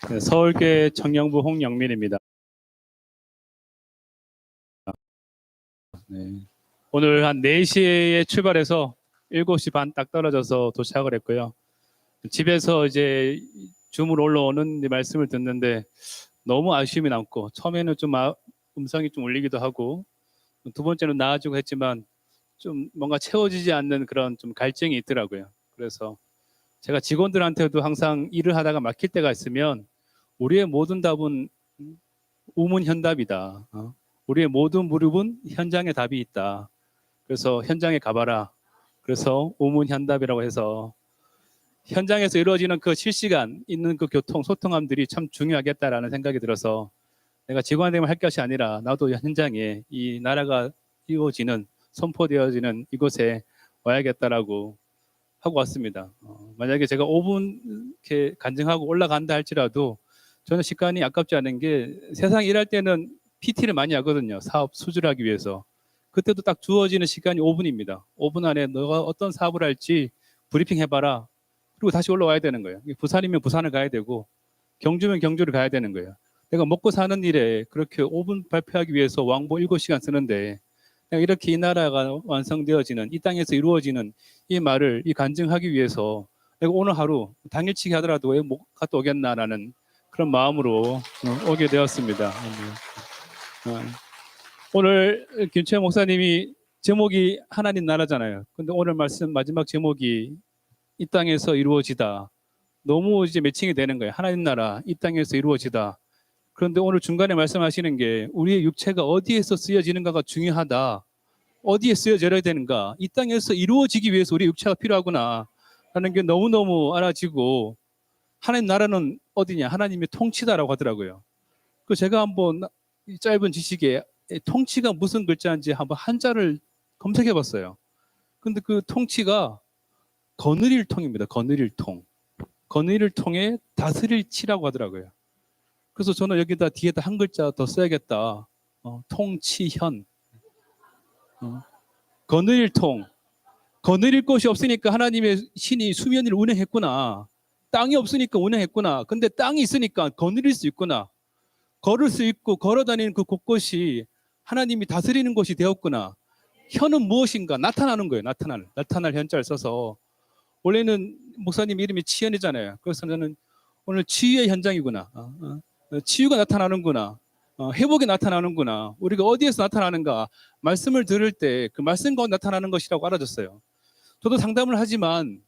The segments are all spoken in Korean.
네, 서울교회 청년부 홍영민입니다. 네. 오늘 한 4시에 출발해서 7시 반 딱 떨어져서 도착을 했고요. 집에서 이제 줌으로 올라오는 말씀을 듣는데 너무 아쉬움이 남고, 처음에는 좀 음성이 좀 울리기도 하고, 두 번째는 나아지고 했지만 좀 뭔가 채워지지 않는 그런 좀 갈증이 있더라고요. 그래서 제가 직원들한테도 항상 일을 하다가 막힐 때가 있으면 우리의 모든 답은 우문현답이다. 우리의 모든 무릎은 현장에 답이 있다. 그래서 현장에 가봐라. 그래서 우문현답이라고 해서 현장에서 이루어지는 그 실시간 있는 그 교통, 소통함들이 참 중요하겠다라는 생각이 들어서 내가 직원 되면 할 것이 아니라 나도 현장에 이 나라가 이루어지는, 선포되어지는 이곳에 와야겠다라고 하고 왔습니다. 만약에 제가 5분 이렇게 간증하고 올라간다 할지라도 저는 시간이 아깝지 않은 게, 세상 일할 때는 PT를 많이 하거든요. 사업 수주하기 위해서. 그때도 딱 주어지는 시간이 5분입니다. 5분 안에 너가 어떤 사업을 할지 브리핑 해봐라. 그리고 다시 올라와야 되는 거예요. 부산이면 부산을 가야 되고, 경주면 경주를 가야 되는 거예요. 내가 먹고 사는 일에 그렇게 5분 발표하기 위해서 왕복 7시간 쓰는데, 내가 이렇게 이 나라가 완성되어지는, 이 땅에서 이루어지는 이 말을 이 간증하기 위해서 내가 오늘 하루 당일치기 하더라도 왜 못 갔다 오겠나라는 그런 마음으로 오게 되었습니다. 오늘 김채영 목사님이 제목이 하나님 나라잖아요. 근데 오늘 말씀 마지막 제목이 이 땅에서 이루어지다. 너무 이제 매칭이 되는 거예요. 하나님 나라, 이 땅에서 이루어지다. 그런데 오늘 중간에 말씀하시는 게 우리의 육체가 어디에서 쓰여지는가가 중요하다. 어디에 쓰여져야 되는가? 이 땅에서 이루어지기 위해서 우리 육체가 필요하구나 라는 게 너무너무 알아지고, 하나님 나라는 어디냐? 하나님의 통치다라고 하더라고요. 그 제가 한번 짧은 지식에 통치가 무슨 글자인지 한번 한자를 검색해 봤어요. 근데 그 통치가 거느릴 통입니다. 거느릴 통. 거느릴 통에 다스릴 치라고 하더라고요. 그래서 저는 여기다 뒤에다 한 글자 더 써야겠다. 통치현. 거느릴 통. 거느릴 곳이 없으니까 하나님의 신이 수면 위를 운행했구나. 땅이 없으니까 운행했구나. 근데 땅이 있으니까 거느릴 수 있구나. 걸을 수 있고 걸어다니는 그 곳곳이 하나님이 다스리는 곳이 되었구나. 현은 무엇인가? 나타나는 거예요. 나타날 현자를 써서. 원래는 목사님 이름이 치현이잖아요. 그래서 저는 오늘 치유의 현장이구나. 치유가 나타나는구나. 회복이 나타나는구나. 우리가 어디에서 나타나는가? 말씀을 들을 때 그 말씀 가운데 나타나는 것이라고 알아졌어요. 저도 상담을 하지만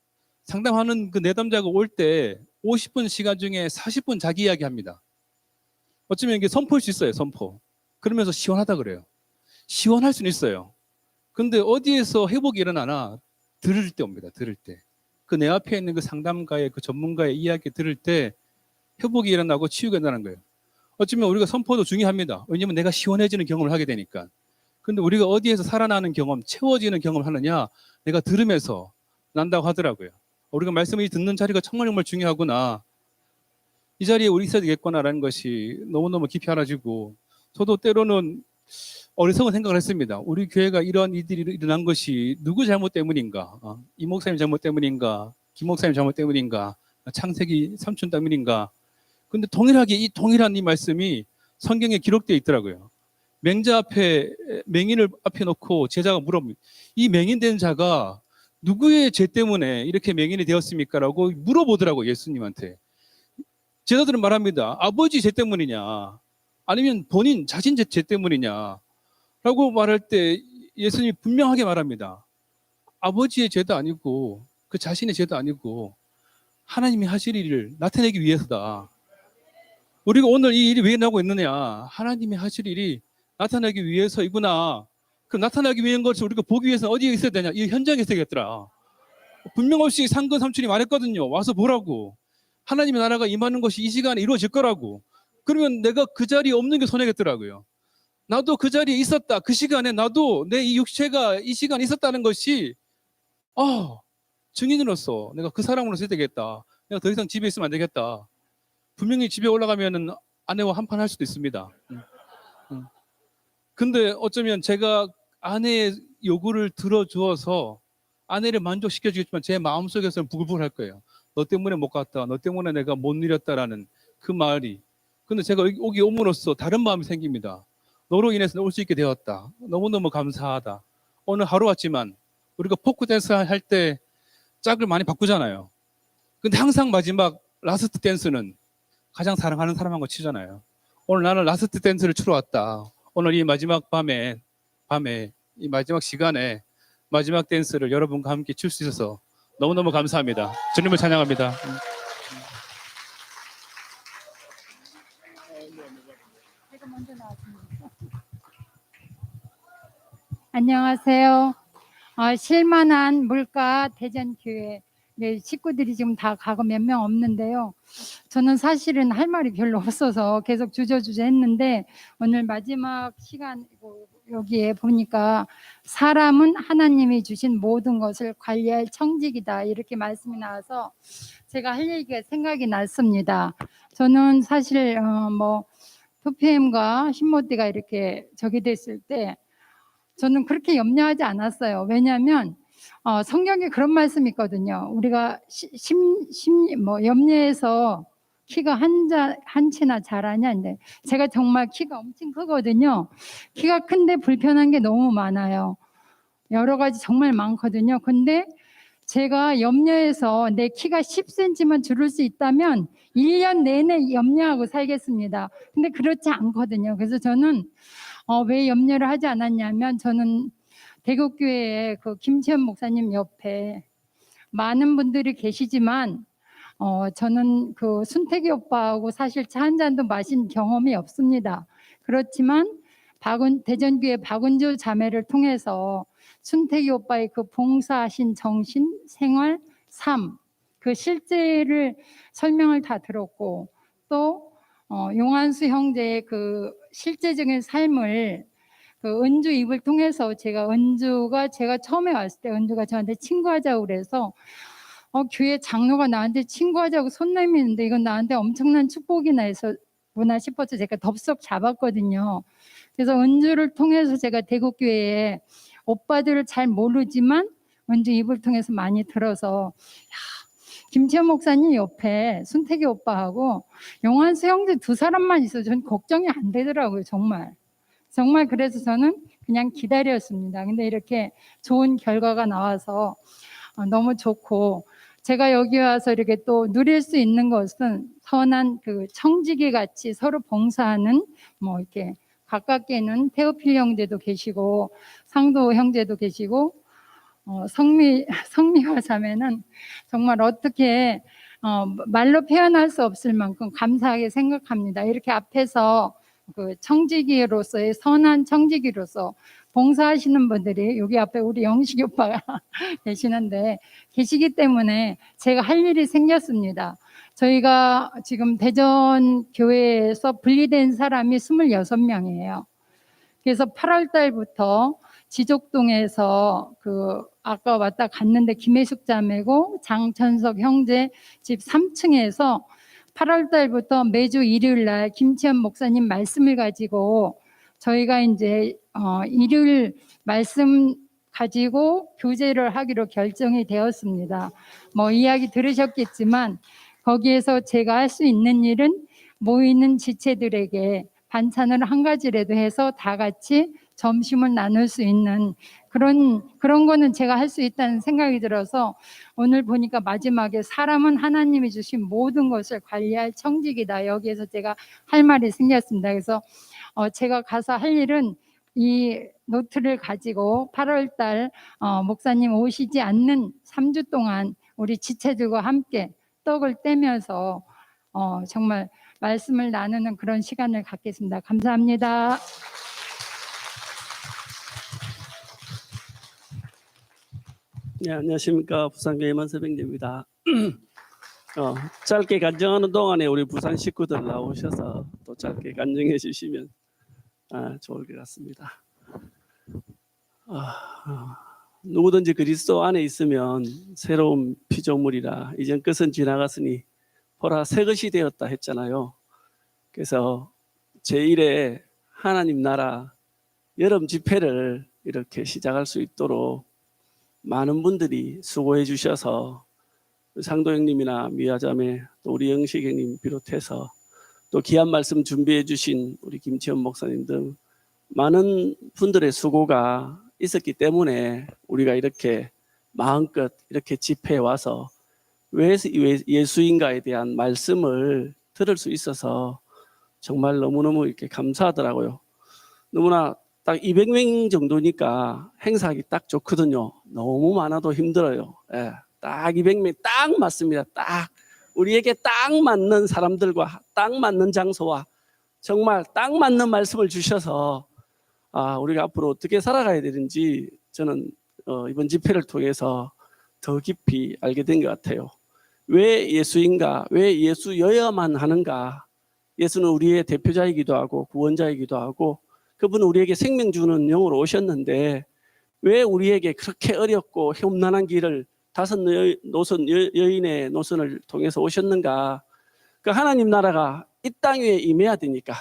상담하는 그 내담자가 올 때 50분 시간 중에 40분 자기 이야기 합니다. 어쩌면 이게 선포일 수 있어요. 선포. 그러면서 시원하다 그래요. 시원할 수는 있어요. 근데 어디에서 회복이 일어나나? 들을 때 옵니다. 들을 때. 그 내 앞에 있는 그 상담가의, 그 전문가의 이야기 들을 때 회복이 일어나고 치유가 일어나는 거예요. 어쩌면 우리가 선포도 중요합니다. 왜냐하면 내가 시원해지는 경험을 하게 되니까. 근데 우리가 어디에서 살아나는 경험, 채워지는 경험을 하느냐? 내가 들으면서 난다고 하더라고요. 우리가 말씀을 듣는 자리가 정말 중요하구나. 이 자리에 우리 있어야 되겠구나라는 것이 너무너무 깊이 알아지고, 저도 때로는 어리석은 생각을 했습니다. 우리 교회가 이런 일들이 일어난 것이 누구 잘못 때문인가? 이 목사님 잘못 때문인가? 김 목사님 잘못 때문인가? 창세기 삼촌 때문인가? 근데 동일하게 이 동일한 이 말씀이 성경에 기록되어 있더라고요. 맹자 앞에, 맹인을 앞에 놓고 제자가 물어봅니다. 이 맹인된 자가 누구의 죄 때문에 이렇게 맹인이 되었습니까? 라고 물어보더라고요. 예수님한테. 제자들은 말합니다. 아버지 죄 때문이냐? 아니면 본인 자신 죄 때문이냐? 라고 말할 때 예수님이 분명하게 말합니다. 아버지의 죄도 아니고 그 자신의 죄도 아니고 하나님이 하실 일을 나타내기 위해서다. 우리가 오늘 이 일이 왜 나오고 있느냐? 하나님이 하실 일이 나타나기 위해서이구나. 그 나타나기 위한 것을 우리가 보기 위해서는 어디에 있어야 되냐? 이 현장에 있어야겠더라. 분명 없이 상근 삼촌이 말했거든요. 와서 보라고. 하나님의 나라가 임하는 것이 이 시간에 이루어질 거라고. 그러면 내가 그 자리에 없는 게 손해겠더라고요. 나도 그 자리에 있었다. 그 시간에 나도 내 이 육체가 이 시간에 있었다는 것이 증인으로서 내가 그 사람으로 써야 되겠다. 내가 더 이상 집에 있으면 안 되겠다. 분명히 집에 올라가면 아내와 한판 할 수도 있습니다. 근데 어쩌면 제가 아내의 요구를 들어주어서 아내를 만족시켜주겠지만 제 마음속에서는 부글부글 할 거예요. 너 때문에 못 갔다. 너 때문에 내가 못 누렸다라는 그 마을이. 근데 제가 여기 옴으로써 다른 마음이 생깁니다. 너로 인해서 올 수 있게 되었다. 너무너무 감사하다. 오늘 하루 왔지만 우리가 포크 댄스 할 때 짝을 많이 바꾸잖아요. 근데 항상 마지막 라스트 댄스는 가장 사랑하는 사람하고 치잖아요. 오늘 나는 라스트 댄스를 추러 왔다. 오늘 이 마지막 밤에 이 마지막 시간에 마지막 댄스를 여러분과 함께 출 수 있어서 너무너무 감사합니다. 주님을 찬양합니다. 안녕하세요. 실만한 물가 대전교회 식구들이 지금 다 가고 몇 명 없는데요. 저는 사실은 할 말이 별로 없어서 계속 주저주저 했는데 오늘 마지막 시간 여기에 보니까 사람은 하나님이 주신 모든 것을 관리할 청직이다 이렇게 말씀이 나와서 제가 할 얘기가 생각이 났습니다. 저는 사실 2PM과 신모띠가 이렇게 저기 됐을 때 저는 그렇게 염려하지 않았어요. 왜냐하면 성경에 그런 말씀이 있거든요. 우리가 염려해서 키가 한 치나 자라냐. 근데 제가 정말 키가 엄청 크거든요. 키가 큰데 불편한 게 너무 많아요. 여러 가지 정말 많거든요. 근데 제가 염려해서 내 키가 10cm만 줄을 수 있다면 1년 내내 염려하고 살겠습니다. 근데 그렇지 않거든요. 그래서 저는 왜 염려를 하지 않았냐면 저는 대구교회에 그 김채연 목사님 옆에 많은 분들이 계시지만 저는 그 순택이 오빠하고 사실 차 한 잔도 마신 경험이 없습니다. 그렇지만 대전교회 박은주 자매를 통해서 순택이 오빠의 그 봉사하신 정신, 생활, 삶, 그 실제를 설명을 다 들었고 또 용한수 형제의 그 실제적인 삶을 그 은주 입을 통해서 은주가 제가 처음에 왔을 때 은주가 저한테 친구하자고 그래서 교회 장로가 나한테 친구하자고 손 내미는데 이건 나한테 엄청난 축복이나 해서구나 싶어서 제가 덥석 잡았거든요. 그래서 은주를 통해서 제가 대구교회에 오빠들을 잘 모르지만 은주 입을 통해서 많이 들어서 김채연 목사님 옆에 순택이 오빠하고 용한수 형제 두 사람만 있어도 전 걱정이 안 되더라고요. 정말 그래서 저는 그냥 기다렸습니다. 근데 이렇게 좋은 결과가 나와서 너무 좋고 제가 여기 와서 이렇게 또 누릴 수 있는 것은 선한 그 청지기 같이 서로 봉사하는 이렇게 가깝게는 태오필 형제도 계시고 상도 형제도 계시고 성미화 자매는 정말 어떻게 말로 표현할 수 없을 만큼 감사하게 생각합니다. 이렇게 앞에서 그 청지기로서의 선한 청지기로서 봉사하시는 분들이 여기 앞에 우리 영식이 오빠가 계시기 때문에 제가 할 일이 생겼습니다. 저희가 지금 대전 교회에서 분리된 사람이 26명이에요. 그래서 8월 달부터 지족동에서 아까 왔다 갔는데 김혜숙 자매고 장천석 형제 집 3층에서 8월 달부터 매주 일요일 날 김채연 목사님 말씀을 가지고 저희가 이제 일요일 말씀 가지고 교제를 하기로 결정이 되었습니다. 이야기 들으셨겠지만 거기에서 제가 할 수 있는 일은 모이는 지체들에게 반찬을 한 가지라도 해서 다 같이 점심을 나눌 수 있는 그런 거는 제가 할 수 있다는 생각이 들어서 오늘 보니까 마지막에 사람은 하나님이 주신 모든 것을 관리할 청직이다. 여기에서 제가 할 말이 생겼습니다. 그래서 제가 가서 할 일은 이 노트를 가지고 8월 달 목사님 오시지 않는 3주 동안 우리 지체들과 함께 떡을 떼면서 정말 말씀을 나누는 그런 시간을 갖겠습니다. 감사합니다. 네, 안녕하십니까. 부산교회 만서병대입니다. 짧게 간증하는 동안에 우리 부산 식구들 나오셔서 또 짧게 간증해 주시면 좋을 것 같습니다. 누구든지 그리스도 안에 있으면 새로운 피조물이라 이전 것은 지나갔으니 보라 새 것이 되었다 했잖아요. 그래서 제1회 하나님 나라 여름 집회를 이렇게 시작할 수 있도록 많은 분들이 수고해 주셔서 상도 형님이나 미아자매 또 우리 영식 형님 비롯해서 또 귀한 말씀 준비해 주신 우리 김치현 목사님 등 많은 분들의 수고가 있었기 때문에 우리가 이렇게 마음껏 이렇게 집회에 와서 왜 예수인가에 대한 말씀을 들을 수 있어서 정말 너무너무 이렇게 감사하더라고요. 너무나 딱 200명 정도니까 행사하기 딱 좋거든요. 너무 많아도 힘들어요. 예, 딱 200명 딱 맞습니다. 딱 우리에게 딱 맞는 사람들과 딱 맞는 장소와 정말 딱 맞는 말씀을 주셔서 우리가 앞으로 어떻게 살아가야 되는지 저는 이번 집회를 통해서 더 깊이 알게 된 것 같아요. 왜 예수인가? 왜 예수여야만 하는가? 예수는 우리의 대표자이기도 하고 구원자이기도 하고 그분은 우리에게 생명 주는 영으로 오셨는데 왜 우리에게 그렇게 어렵고 험난한 길을 5 여인의 노선을 통해서 오셨는가? 그 하나님 나라가 이 땅 위에 임해야 되니까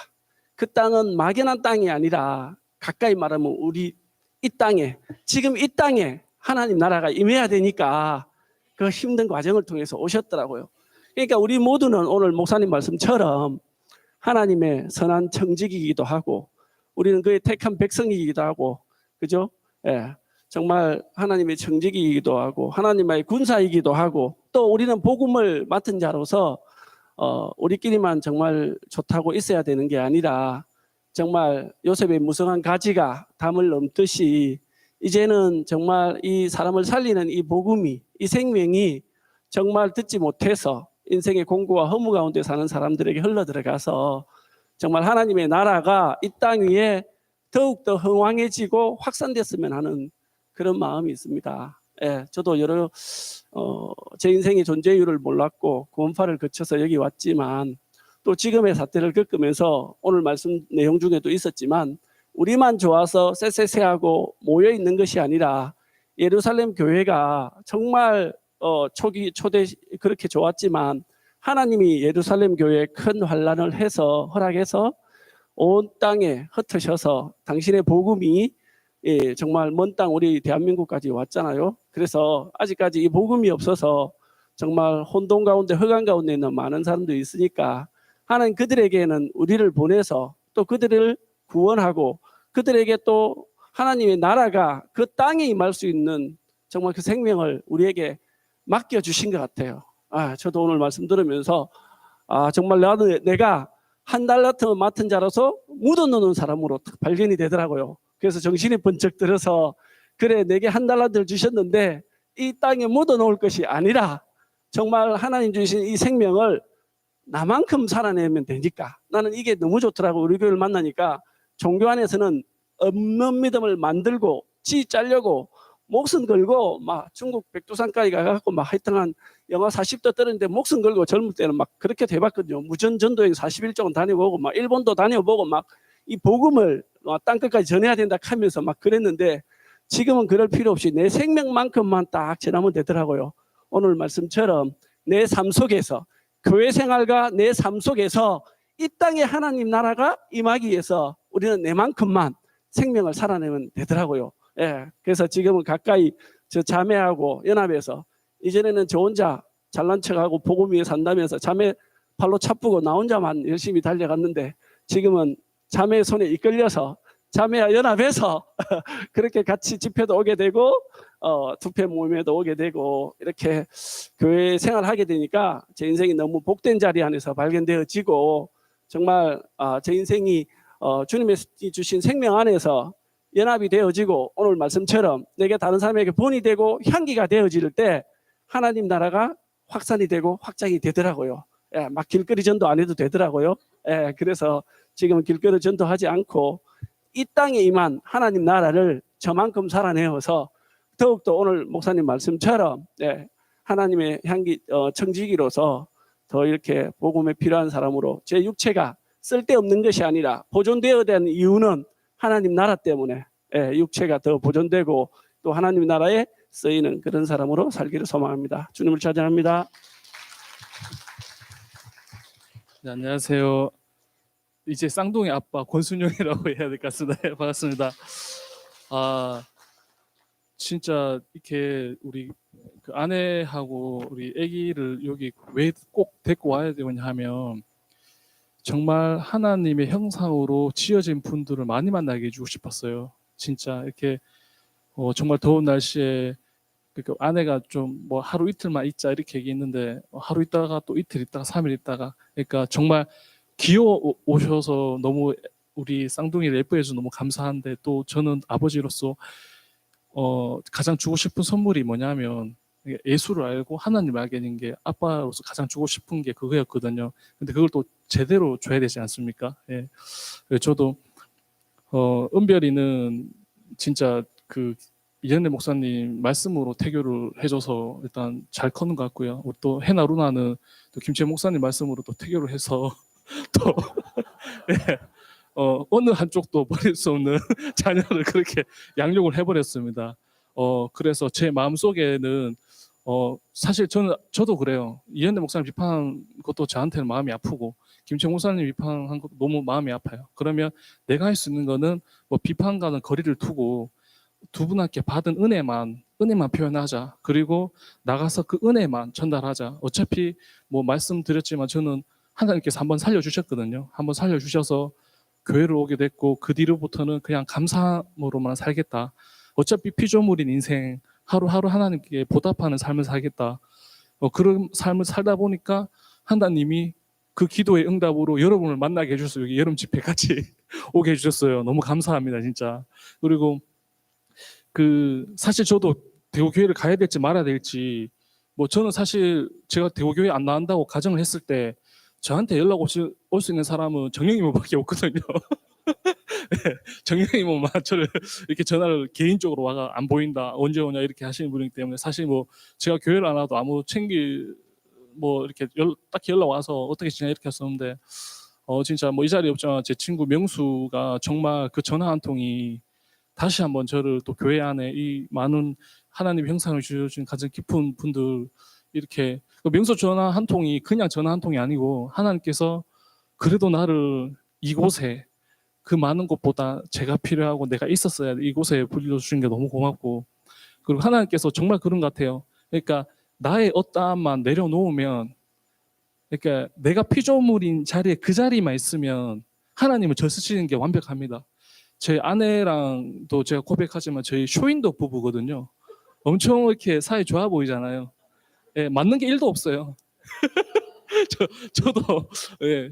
그 땅은 막연한 땅이 아니라 가까이 말하면 우리 이 땅에 지금 이 땅에 하나님 나라가 임해야 되니까 그 힘든 과정을 통해서 오셨더라고요. 그러니까 우리 모두는 오늘 목사님 말씀처럼 하나님의 선한 청직이기도 하고 우리는 그의 택한 백성이기도 하고 그죠? 예, 정말 하나님의 청직이기도 하고 하나님의 군사이기도 하고 또 우리는 복음을 맡은 자로서 우리끼리만 정말 좋다고 있어야 되는 게 아니라 정말 요셉의 무성한 가지가 담을 넘듯이 이제는 정말 이 사람을 살리는 이 복음이 이 생명이 정말 듣지 못해서 인생의 공고와 허무 가운데 사는 사람들에게 흘러들어가서 정말 하나님의 나라가 이 땅 위에 더욱더 흥왕해지고 확산됐으면 하는 그런 마음이 있습니다. 예, 저도 제 인생의 존재 이유를 몰랐고 구원파를 거쳐서 여기 왔지만 또 지금의 사태를 겪으면서 오늘 말씀 내용 중에도 있었지만 우리만 좋아서 쎄쎄쎄하고 모여 있는 것이 아니라 예루살렘 교회가 정말 초대 그렇게 좋았지만 하나님이 예루살렘 교회에 큰 환란을 해서 허락해서 온 땅에 흩으셔서 당신의 복음이 정말 먼 땅 우리 대한민국까지 왔잖아요. 그래서 아직까지 이 복음이 없어서 정말 혼돈 가운데 허강 가운데 있는 많은 사람들이 있으니까 하나님 그들에게는 우리를 보내서 또 그들을 구원하고 그들에게 또 하나님의 나라가 그 땅에 임할 수 있는 정말 그 생명을 우리에게 맡겨주신 것 같아요. 저도 오늘 말씀 들으면서 정말 내가 한 달라트 맡은 자로서 묻어놓는 사람으로 딱 발견이 되더라고요. 그래서 정신이 번쩍 들어서 그래 내게 한 달란트를 주셨는데 이 땅에 묻어놓을 것이 아니라 정말 하나님 주신 이 생명을 나만큼 살아내면 되니까 나는 이게 너무 좋더라고. 우리 교회를 만나니까 종교 안에서는 없는 믿음을 만들고 지 짜려고 목숨 걸고 막 중국 백두산까지 가갖고 막 하여튼한 영하 40도 떨어지는데 목숨 걸고 젊을 때는 막 그렇게 돼봤거든요. 무전 전도행 41쪽은 다녀보고 막 일본도 다녀보고 막 이 복음을 땅끝까지 전해야 된다 하면서 막 그랬는데 지금은 그럴 필요 없이 내 생명만큼만 딱 전하면 되더라고요. 오늘 말씀처럼 내 삶 속에서 교회 생활과 내 삶 속에서 이 땅에 하나님 나라가 임하기 위해서 우리는 내만큼만 생명을 살아내면 되더라고요. 예, 그래서 지금은 가까이 저 자매하고 연합해서 이전에는 저 혼자 잘난 척하고 복음 위에 산다면서 자매 발로 차쁘고 나 혼자만 열심히 달려갔는데 지금은 자매의 손에 이끌려서 자매와 연합해서 그렇게 같이 집회도 오게 되고 투표 모임에도 오게 되고 이렇게 교회 생활하게 되니까 제 인생이 너무 복된 자리 안에서 발견되어지고 정말 제 인생이 주님의 주신 생명 안에서 연합이 되어지고 오늘 말씀처럼 내게 다른 사람에게 본이 되고 향기가 되어질 때 하나님 나라가 확산이 되고 확장이 되더라고요. 예, 막 길거리 전도 안 해도 되더라고요. 예, 그래서 지금 길거리 전도하지 않고 이 땅에 임한 하나님 나라를 저만큼 살아내어서 더욱더 오늘 목사님 말씀처럼 하나님의 향기 청지기로서 더 이렇게 복음에 필요한 사람으로 제 육체가 쓸데없는 것이 아니라 보존되어야 되는 이유는 하나님 나라 때문에 육체가 더 보존되고 또 하나님 나라에 쓰이는 그런 사람으로 살기를 소망합니다. 주님을 찬양합니다. 네, 안녕하세요. 이제 쌍둥이 아빠 권순영이라고 해야 될 것 같습니다. 반갑습니다. 진짜 이렇게 우리 그 아내하고 우리 아기를 여기 왜 꼭 데리고 와야 되냐 하면 정말 하나님의 형상으로 지어진 분들을 많이 만나게 해주고 싶었어요. 진짜 이렇게 정말 더운 날씨에 그러니까 아내가 좀 뭐 하루 이틀만 있자 이렇게 얘기했는데 하루 있다가 또 이틀 있다가 3일 있다가 그러니까 정말 기어 오셔서 너무 우리 쌍둥이를 예뻐해 주셔서 너무 감사한데 또 저는 아버지로서 가장 주고 싶은 선물이 뭐냐면 예수를 알고 하나님을 알게 된 게 아빠로서 가장 주고 싶은 게 그거였거든요. 근데 그걸 또 제대로 줘야 되지 않습니까? 예. 그래서 저도 은별이는 진짜 그 이현래 목사님 말씀으로 태교를 해줘서 일단 잘 커는 것 같고요. 우리 또 해나 루나는 또 김채 목사님 말씀으로 또 태교를 해서 또 예. 어느 한쪽도 버릴 수 없는 자녀를 그렇게 양육을 해버렸습니다. 그래서 제 마음속에는 사실 저도 그래요. 이현대 목사님 비판한 것도 저한테는 마음이 아프고 김채 목사님 비판한 것도 너무 마음이 아파요. 그러면 내가 할 수 있는 거는 뭐 비판과는 거리를 두고 두 분께 받은 은혜만 표현하자. 그리고 나가서 그 은혜만 전달하자. 어차피 뭐 말씀드렸지만 저는 하나님께서 한번 살려주셨거든요. 한번 살려주셔서 교회를 오게 됐고 그 뒤로부터는 그냥 감사함으로만 살겠다. 어차피 피조물인 인생 하루하루 하나님께 보답하는 삶을 살겠다. 그런 삶을 살다 보니까 하나님이 그 기도의 응답으로 여러분을 만나게 해주셔서 여기 여름 집회 같이 오게 해주셨어요. 너무 감사합니다, 진짜. 그리고 사실 저도 대구교회를 가야 될지 말아야 될지 뭐 저는 사실 제가 대구교회 안 나간다고 가정을 했을 때 저한테 연락 올 수 있는 사람은 정영이모밖에 없거든요. 네, 정영이모만 저를 이렇게 전화를 개인적으로 와가 안 보인다, 언제 오냐 이렇게 하시는 분이기 때문에 사실 뭐 제가 교회를 안 와도 아무 챙길 뭐 이렇게 딱히 연락 와서 어떻게 지내 이렇게 했었는데 진짜 뭐 이 자리에 없지만 제 친구 명수가 정말 그 전화 한 통이 다시 한번 저를 또 교회 안에 이 많은 하나님 형상을 주신 가장 깊은 분들 이렇게 명수 전화 한 통이 그냥 전화 한 통이 아니고 하나님께서 그래도 나를 이곳에 그 많은 것보다 제가 필요하고 내가 있었어야 이곳에 불러주신 게 너무 고맙고 그리고 하나님께서 정말 그런 것 같아요. 그러니까 나의 어떠함만 내려놓으면 그러니까 내가 피조물인 자리에 그 자리만 있으면 하나님은 저 쓰시는 게 완벽합니다. 제 아내랑도 제가 고백하지만 저희 쇼윈도 부부거든요. 엄청 이렇게 사이 좋아 보이잖아요. 예, 맞는 게 1도 없어요. 저도 예,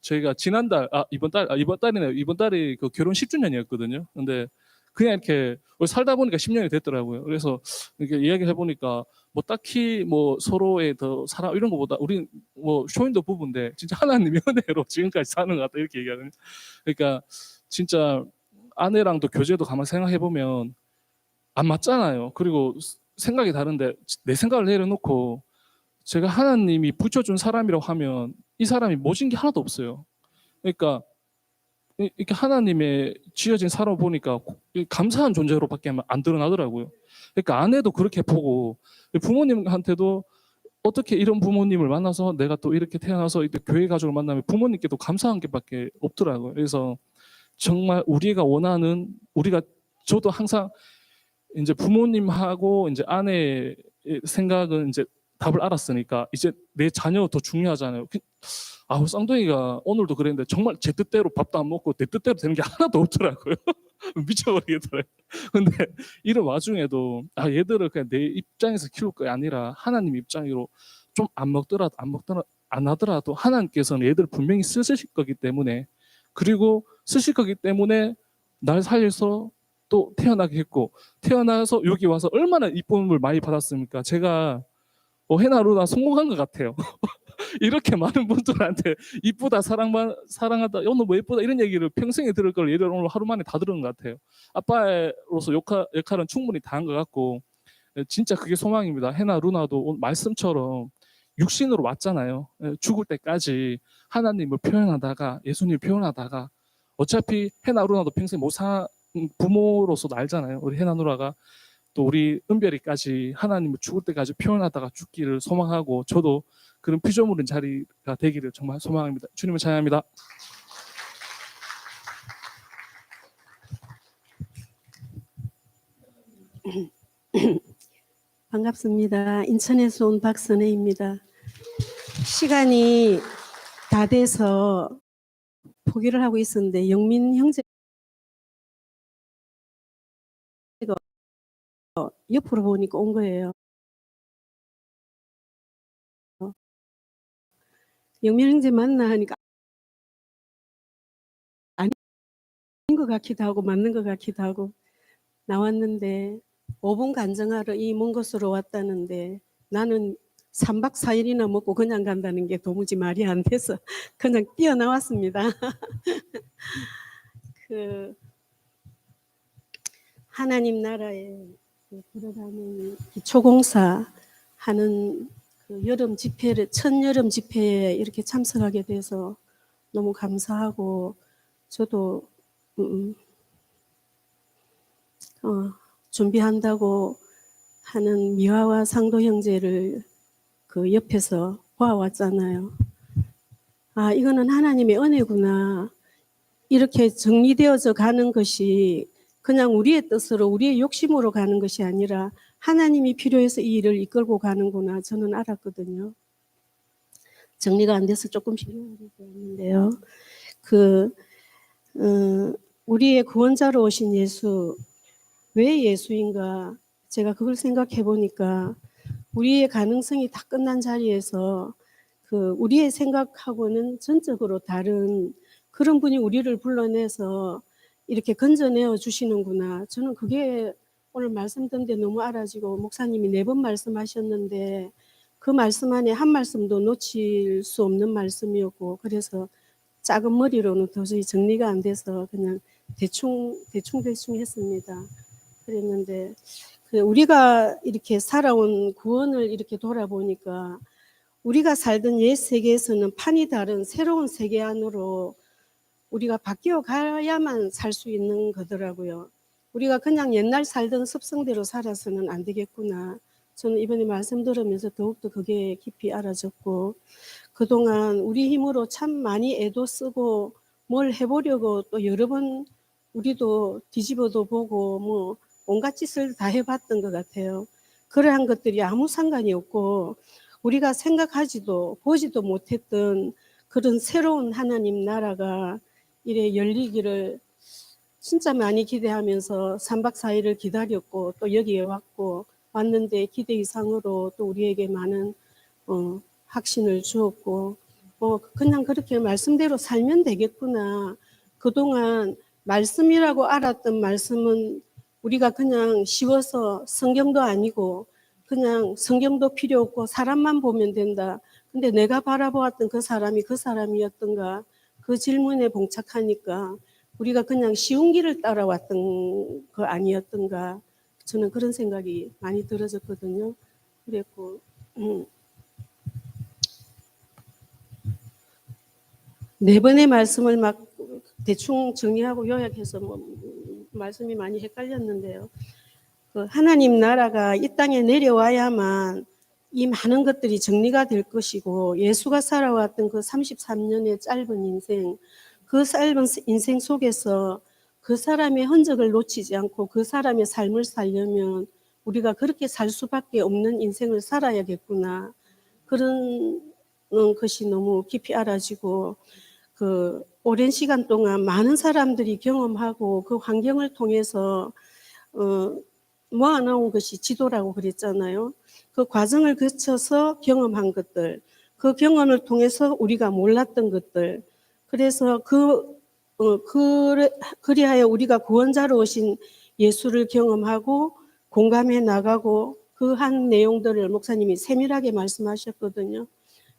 저희가 지난달 이번 달이네요. 이번 달이 그 결혼 10주년이었거든요. 근데 그냥 이렇게 살다 보니까 10년이 됐더라고요. 그래서 이렇게 이야기를 해보니까 뭐 딱히 뭐 서로의 더 사랑 이런 것보다 우리 뭐 쇼인도 부부인데 진짜 하나님의 은혜로 지금까지 사는 것 같다 이렇게 얘기하거든요. 그러니까 진짜 아내랑도 교제도 가만 생각해 보면 안 맞잖아요. 그리고 생각이 다른데 내 생각을 내려놓고 제가 하나님이 붙여준 사람이라고 하면 이 사람이 모진 게 하나도 없어요. 그러니까 이렇게 하나님의 지어진 사람 보니까 감사한 존재로밖에 안 드러나더라고요. 그러니까 아내도 그렇게 보고 부모님한테도 어떻게 이런 부모님을 만나서 내가 또 이렇게 태어나서 교회 가족을 만나면 부모님께도 감사한 게밖에 없더라고요. 그래서 정말 우리가 원하는 저도 항상 이제 부모님하고 이제 아내의 생각은 이제 답을 알았으니까 이제 내 자녀 더 중요하잖아요. 쌍둥이가 오늘도 그랬는데 정말 제 뜻대로 밥도 안 먹고 내 뜻대로 되는 게 하나도 없더라고요. 미쳐버리겠더라고요. 근데 이런 와중에도 얘들을 그냥 내 입장에서 키울 게 아니라 하나님 입장으로 좀 안 하더라도 하나님께서는 얘들을 분명히 쓰실 거기 때문에 그리고 쓰실 거기 때문에 날 살려서 또 태어나게 했고 태어나서 여기 와서 얼마나 이쁨을 많이 받았습니까? 제가 해나 루나 성공한 것 같아요. 이렇게 많은 분들한테 이쁘다 사랑하다 너 뭐 예쁘다 이런 얘기를 평생에 들을 걸 얘들 오늘 하루 만에 다 들은 것 같아요. 아빠로서 역할은 충분히 다 한 것 같고 진짜 그게 소망입니다. 해나 루나도 말씀처럼 육신으로 왔잖아요. 죽을 때까지 하나님을 표현하다가 예수님을 표현하다가 어차피 해나 루나도 평생 못 부모로서도 알잖아요. 우리 해나 누나가 또 우리 은별이까지 하나님을 죽을 때까지 표현하다가 죽기를 소망하고 저도 그런 피조물인 자리가 되기를 정말 소망합니다. 주님을 찬양합니다. 반갑습니다. 인천에서 온 박선혜입니다. 시간이 다 4대에서 포기를 하고 있었는데 영민 형제가 옆으로 보니까 온 거예요. 영민 형제 만나 하니까 아닌 것 같기도 하고 맞는 것 같기도 하고 나왔는데 5분 간증하러 이 먼 곳으로 왔다는데 나는 3박 4일이나 먹고 그냥 간다는 게 도무지 말이 안 돼서 그냥 뛰어나왔습니다. 그 하나님 나라에 들어가는 기초공사 하는 그 여름 집회를 첫 여름 집회에 이렇게 참석하게 돼서 너무 감사하고 저도 준비한다고 하는 미화와 상도 형제를 그 옆에서 봐왔잖아요. 아, 이거는 하나님의 은혜구나. 이렇게 정리되어져 가는 것이 그냥 우리의 뜻으로 우리의 욕심으로 가는 것이 아니라 하나님이 필요해서 이 일을 이끌고 가는구나 저는 알았거든요. 정리가 안 돼서 조금 필요한데요. 우리의 구원자로 오신 예수, 왜 예수인가? 제가 그걸 생각해 보니까 우리의 가능성이 다 끝난 자리에서 우리의 생각하고는 전적으로 다른 그런 분이 우리를 불러내서 이렇게 건져내어 주시는구나. 저는 그게 오늘 말씀 듣는데 너무 알아지고 목사님이 4번 말씀하셨는데 그 말씀 안에 한 말씀도 놓칠 수 없는 말씀이었고 그래서 작은 머리로는 도저히 정리가 안 돼서 그냥 대충 했습니다. 그랬는데 우리가 이렇게 살아온 구원을 이렇게 돌아보니까 우리가 살던 옛 세계에서는 판이 다른 새로운 세계 안으로 우리가 바뀌어 가야만 살 수 있는 거더라고요. 우리가 그냥 옛날 살던 습성대로 살아서는 안 되겠구나. 저는 이번에 말씀 들으면서 더욱더 그게 깊이 알아졌고 그동안 우리 힘으로 참 많이 애도 쓰고 뭘 해보려고 또 여러 번 우리도 뒤집어도 보고 뭐 온갖 짓을 다 해봤던 것 같아요. 그러한 것들이 아무 상관이 없고 우리가 생각하지도 보지도 못했던 그런 새로운 하나님 나라가 이래 열리기를 진짜 많이 기대하면서 3박 4일을 기다렸고 또 여기에 왔는데 기대 이상으로 또 우리에게 많은 확신을 주었고 그냥 그렇게 말씀대로 살면 되겠구나. 그동안 말씀이라고 알았던 말씀은 우리가 그냥 쉬워서 성경도 아니고 그냥 성경도 필요 없고 사람만 보면 된다. 근데 내가 바라보았던 그 사람이 그 사람이었던가 그 질문에 봉착하니까 우리가 그냥 쉬운 길을 따라왔던 거 아니었던가 저는 그런 생각이 많이 들어졌거든요. 그랬고 4번의 말씀을 막 대충 정리하고 요약해서 말씀이 많이 헷갈렸는데요. 하나님 나라가 이 땅에 내려와야만 이 많은 것들이 정리가 될 것이고 예수가 살아왔던 그 33년의 짧은 인생, 그 짧은 인생 속에서 그 사람의 흔적을 놓치지 않고 그 사람의 삶을 살려면 우리가 그렇게 살 수밖에 없는 인생을 살아야겠구나. 그런 것이 너무 깊이 알아지고 오랜 시간 동안 많은 사람들이 경험하고 그 환경을 통해서 모아놓은 것이 지도라고 그랬잖아요. 그 과정을 거쳐서 경험한 것들, 그 경험을 통해서 우리가 몰랐던 것들, 그래서 그리하여 우리가 구원자로 오신 예수를 경험하고 공감해 나가고 그 한 내용들을 목사님이 세밀하게 말씀하셨거든요.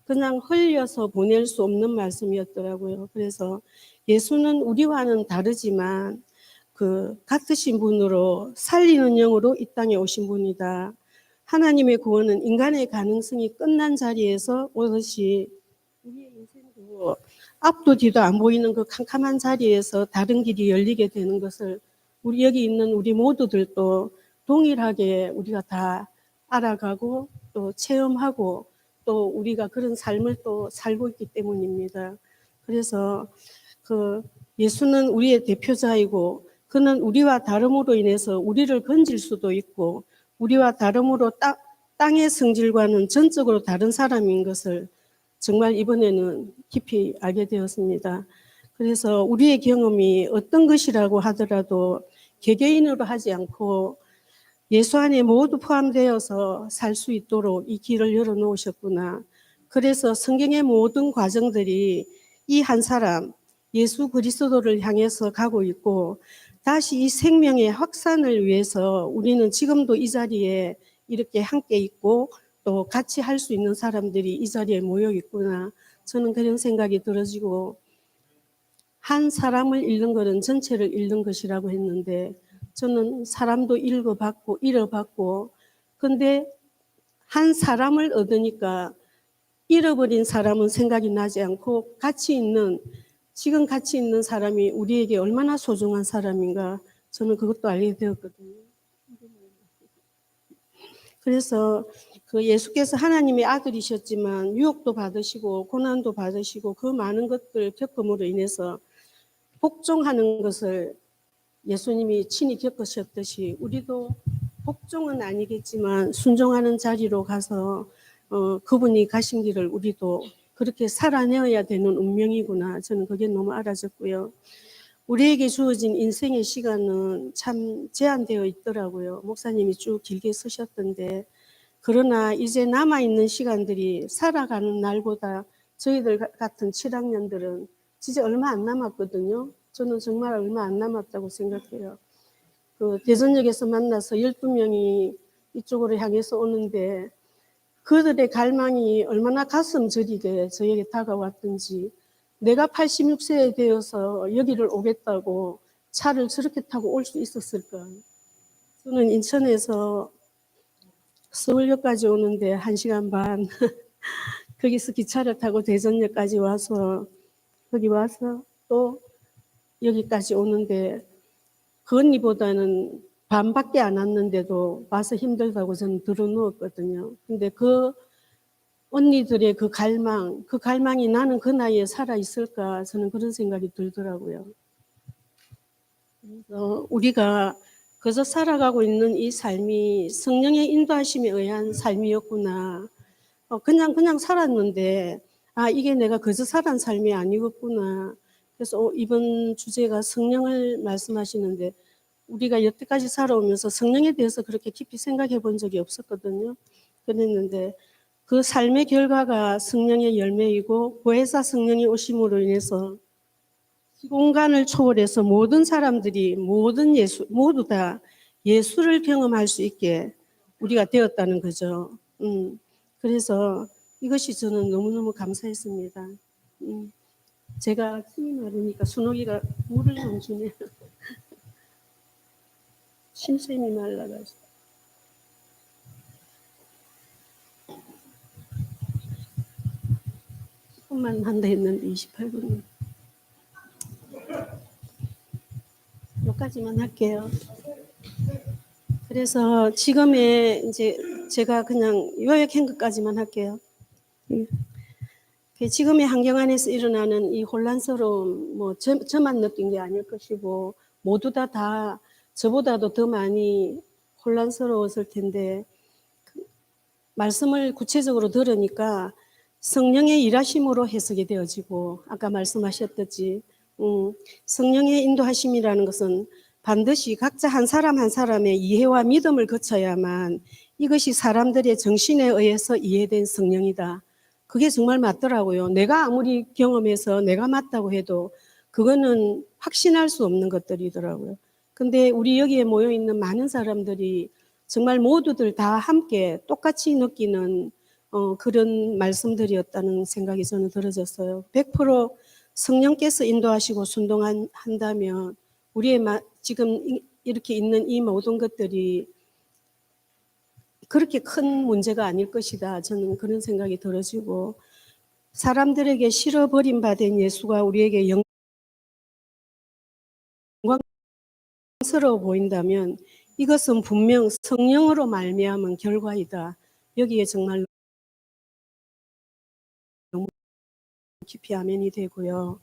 그냥 흘려서 보낼 수 없는 말씀이었더라고요. 그래서 예수는 우리와는 다르지만 같으신 분으로 살리는 영으로 이 땅에 오신 분이다. 하나님의 구원은 인간의 가능성이 끝난 자리에서 오듯이 우리의 인생도 앞도 뒤도 안 보이는 그 캄캄한 자리에서 다른 길이 열리게 되는 것을 우리 여기 있는 우리 모두들도 동일하게 우리가 다 알아가고 또 체험하고 또 우리가 그런 삶을 또 살고 있기 때문입니다. 그래서 예수는 우리의 대표자이고 그는 우리와 다름으로 인해서 우리를 건질 수도 있고 우리와 다름으로 땅의 성질과는 전적으로 다른 사람인 것을 정말 이번에는 깊이 알게 되었습니다. 그래서 우리의 경험이 어떤 것이라고 하더라도 개개인으로 하지 않고 예수 안에 모두 포함되어서 살 수 있도록 이 길을 열어놓으셨구나. 그래서 성경의 모든 과정들이 이 한 사람, 예수 그리스도를 향해서 가고 있고, 다시 이 생명의 확산을 위해서 우리는 지금도 이 자리에 이렇게 함께 있고 또 같이 할 수 있는 사람들이 이 자리에 모여 있구나. 저는 그런 생각이 들어지고, 한 사람을 잃는 것은 전체를 잃는 것이라고 했는데, 저는 사람도 읽어봤고 잃어봤고, 근데 한 사람을 얻으니까 잃어버린 사람은 생각이 나지 않고 지금 같이 있는 사람이 우리에게 얼마나 소중한 사람인가, 저는 그것도 알게 되었거든요. 그래서 그 예수께서 하나님의 아들이셨지만 유혹도 받으시고 고난도 받으시고 그 많은 것들 겪음으로 인해서 복종하는 것을 예수님이 친히 겪으셨듯이 우리도 복종은 아니겠지만 순종하는 자리로 가서 그분이 가신 길을 우리도 그렇게 살아내어야 되는 운명이구나. 저는 그게 너무 알아졌고요. 우리에게 주어진 인생의 시간은 참 제한되어 있더라고요. 목사님이 쭉 길게 쓰셨던데, 그러나 이제 남아있는 시간들이 살아가는 날보다 저희들 같은 7학년들은 진짜 얼마 안 남았거든요. 저는 정말 얼마 안 남았다고 생각해요. 그 대전역에서 만나서 12명이 이쪽으로 향해서 오는데 그들의 갈망이 얼마나 가슴 저리게 저에게 다가왔던지, 내가 86세에 되어서 여기를 오겠다고 차를 저렇게 타고 올 수 있었을까. 저는 인천에서 서울역까지 오는데 1시간 반 거기서 기차를 타고 대전역까지 와서 거기 와서 또 여기까지 오는데 그 언니보다는 반밖에 안 왔는데도 와서 힘들다고 저는 들어누웠거든요. 근데 그 언니들의 그 갈망이 나는 그 나이에 살아있을까, 저는 그런 생각이 들더라고요. 그래서 우리가 그저 살아가고 있는 이 삶이 성령의 인도하심에 의한 삶이었구나. 그냥 살았는데, 이게 내가 그저 살은 삶이 아니었구나. 그래서 이번 주제가 성령을 말씀하시는데, 우리가 여태까지 살아오면서 성령에 대해서 그렇게 깊이 생각해 본 적이 없었거든요. 그랬는데 그 삶의 결과가 성령의 열매이고, 보혜사 성령이 오심으로 인해서 시공간을 초월해서 모든 사람들이 모두 다 예수를 경험할 수 있게 우리가 되었다는 거죠. 그래서 이것이 저는 너무너무 감사했습니다. 제가 침이 마르니까 순옥이가 물을 좀 주네요. 침샘이 말라가지고. 조금만 한다 했는데 28분. 여기까지만 할게요. 그래서 지금의 이제 제가 그냥 요약한 것까지만 할게요. 지금의 환경 안에서 일어나는 이 혼란스러움, 저만 느낀 게 아닐 것이고 모두 다 저보다도 더 많이 혼란스러웠을 텐데, 말씀을 구체적으로 들으니까 성령의 일하심으로 해석이 되어지고, 아까 말씀하셨듯이 성령의 인도하심이라는 것은 반드시 각자 한 사람 한 사람의 이해와 믿음을 거쳐야만 이것이 사람들의 정신에 의해서 이해된 성령이다. 그게 정말 맞더라고요. 내가 아무리 경험해서 내가 맞다고 해도 그거는 확신할 수 없는 것들이더라고요. 근데 우리 여기에 모여 있는 많은 사람들이 정말 모두들 다 함께 똑같이 느끼는 그런 말씀들이었다는 생각이 저는 들어졌어요. 100% 성령께서 인도하시고 순종한다면 우리의 지금 이렇게 있는 이 모든 것들이 그렇게 큰 문제가 아닐 것이다. 저는 그런 생각이 들어지고, 사람들에게 실어버림 받은 예수가 우리에게 영광스러워 보인다면 이것은 분명 성령으로 말미암은 결과이다. 여기에 정말 너무 깊이 아멘이 되고요.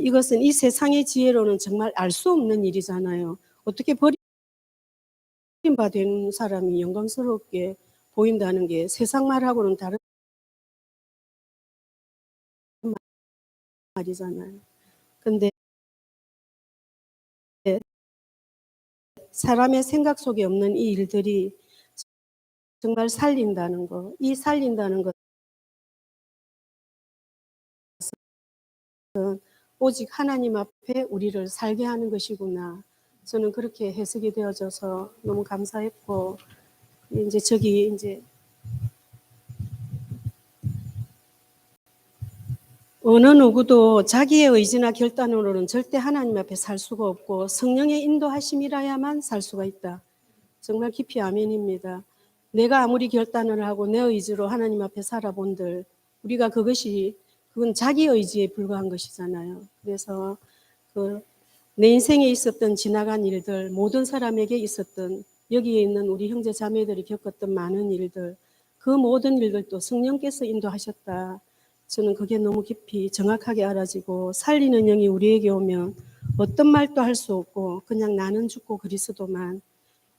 이것은 이 세상의 지혜로는 정말 알 수 없는 일이잖아요. 어떻게 버림받은 사람이 영광스럽게 보인다는 게 세상 말하고는 다른 말이잖아요. 근데 사람의 생각 속에 없는 이 일들이 정말 살린다는 거, 이 살린다는 것은 오직 하나님 앞에 우리를 살게 하는 것이구나. 저는 그렇게 해석이 되어져서 너무 감사했고, 이제 저기 이제 어느 누구도 자기의 의지나 결단으로는 절대 하나님 앞에 살 수가 없고 성령의 인도하심이라야만 살 수가 있다. 정말 깊이 아멘입니다. 내가 아무리 결단을 하고 내 의지로 하나님 앞에 살아본들 우리가 그건 자기 의지에 불과한 것이잖아요. 그래서 내 인생에 있었던 지나간 일들, 모든 사람에게 있었던 여기에 있는 우리 형제 자매들이 겪었던 많은 일들, 그 모든 일들도 성령께서 인도하셨다. 저는 그게 너무 깊이 정확하게 알아지고 살리는 영이 우리에게 오면 어떤 말도 할 수 없고 그냥 나는 죽고 그리스도만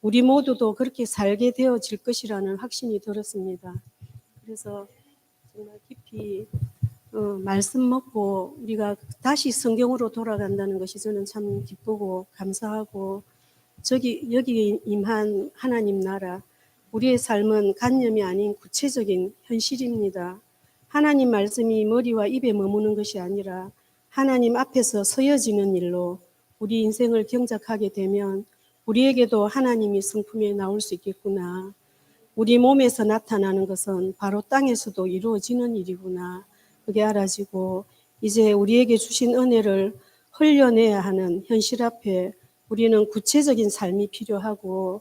우리 모두도 그렇게 살게 되어질 것이라는 확신이 들었습니다. 그래서 정말 깊이 말씀 먹고 우리가 다시 성경으로 돌아간다는 것이 저는 참 기쁘고 감사하고 여기 임한 하나님 나라 우리의 삶은 관념이 아닌 구체적인 현실입니다. 하나님 말씀이 머리와 입에 머무는 것이 아니라 하나님 앞에서 서여지는 일로 우리 인생을 경작하게 되면 우리에게도 하나님이 성품에 나올 수 있겠구나. 우리 몸에서 나타나는 것은 바로 땅에서도 이루어지는 일이구나. 그게 알아지고 이제 우리에게 주신 은혜를 흘려내야 하는 현실 앞에 우리는 구체적인 삶이 필요하고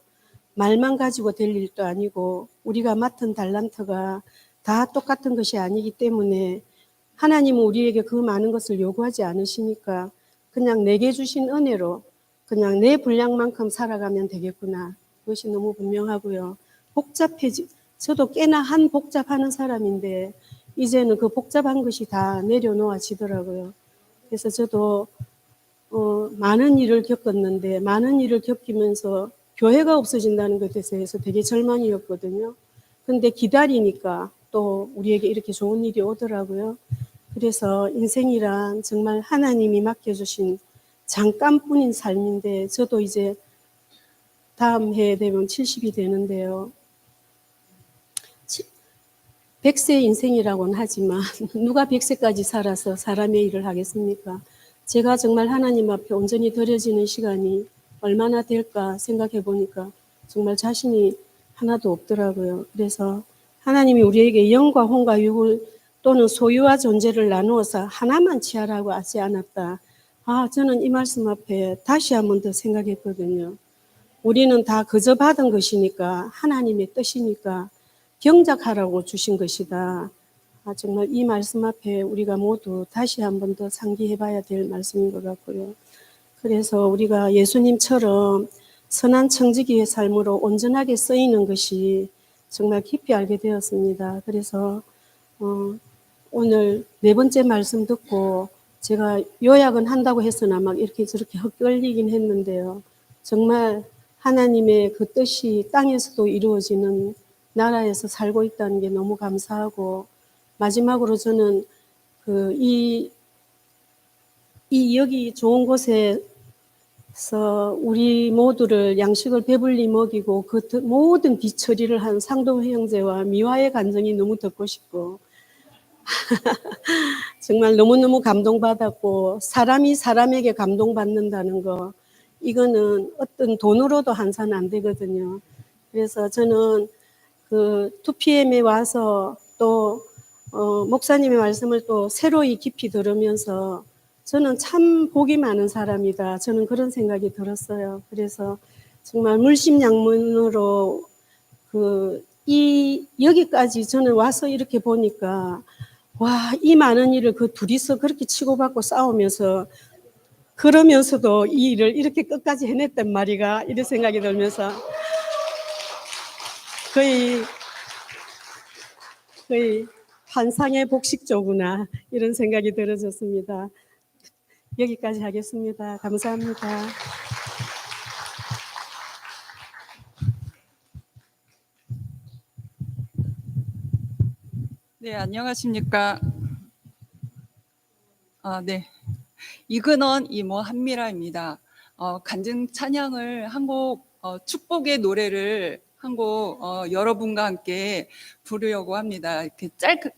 말만 가지고 될 일도 아니고 우리가 맡은 달란트가 다 똑같은 것이 아니기 때문에 하나님은 우리에게 그 많은 것을 요구하지 않으시니까 그냥 내게 주신 은혜로 그냥 내 분량만큼 살아가면 되겠구나. 그것이 너무 분명하고요. 저도 꽤나 한 복잡하는 사람인데 이제는 그 복잡한 것이 다 내려놓아지더라고요. 그래서 저도 많은 일을 겪었는데 많은 일을 겪으면서 교회가 없어진다는 것에 대해서 되게 절망이었거든요. 근데 기다리니까 또 우리에게 이렇게 좋은 일이 오더라고요. 그래서 인생이란 정말 하나님이 맡겨주신 잠깐뿐인 삶인데 저도 이제 다음 해 되면 70이 되는데요. 100세 인생이라고는 하지만 누가 100세까지 살아서 사람의 일을 하겠습니까? 제가 정말 하나님 앞에 온전히 드려지는 시간이 얼마나 될까 생각해 보니까 정말 자신이 하나도 없더라고요. 그래서 하나님이 우리에게 영과 혼과 육을 또는 소유와 존재를 나누어서 하나만 취하라고 하지 않았다. 저는 이 말씀 앞에 다시 한 번 더 생각했거든요. 우리는 다 그저 받은 것이니까 하나님의 뜻이니까 경작하라고 주신 것이다. 정말 이 말씀 앞에 우리가 모두 다시 한 번 더 상기해 봐야 될 말씀인 것 같고요. 그래서 우리가 예수님처럼 선한 청지기의 삶으로 온전하게 쓰이는 것이 정말 깊이 알게 되었습니다. 그래서 오늘 네 번째 말씀 듣고 제가 요약은 한다고 했으나 막 이렇게 저렇게 헛걸리긴 했는데요. 정말 하나님의 그 뜻이 땅에서도 이루어지는 나라에서 살고 있다는 게 너무 감사하고 마지막으로 저는 여기 좋은 곳에서 우리 모두를 양식을 배불리 먹이고 그 모든 뒤처리를 한 상도 형제와 미화의 간증이 너무 듣고 싶고 정말 너무너무 감동받았고 사람이 사람에게 감동받는다는 거 이거는 어떤 돈으로도 환산 안 되거든요. 그래서 저는 2PM에 와서 또 목사님의 말씀을 또 새로이 깊이 들으면서 저는 참 복이 많은 사람이다. 저는 그런 생각이 들었어요. 그래서 정말 물심양면으로 여기까지 저는 와서 이렇게 보니까 와, 이 많은 일을 그 둘이서 그렇게 치고받고 싸우면서 그러면서도 이 일을 이렇게 끝까지 해냈단 말이가 이런 생각이 들면서 거의 환상의 복식조구나 이런 생각이 들어졌습니다. 여기까지 하겠습니다. 감사합니다. 네, 안녕하십니까. 네. 이근원 이모 한미라입니다. 간증 찬양을 한 곡, 축복의 노래를 한 곡 여러분과 함께 부르려고 합니다. 이렇게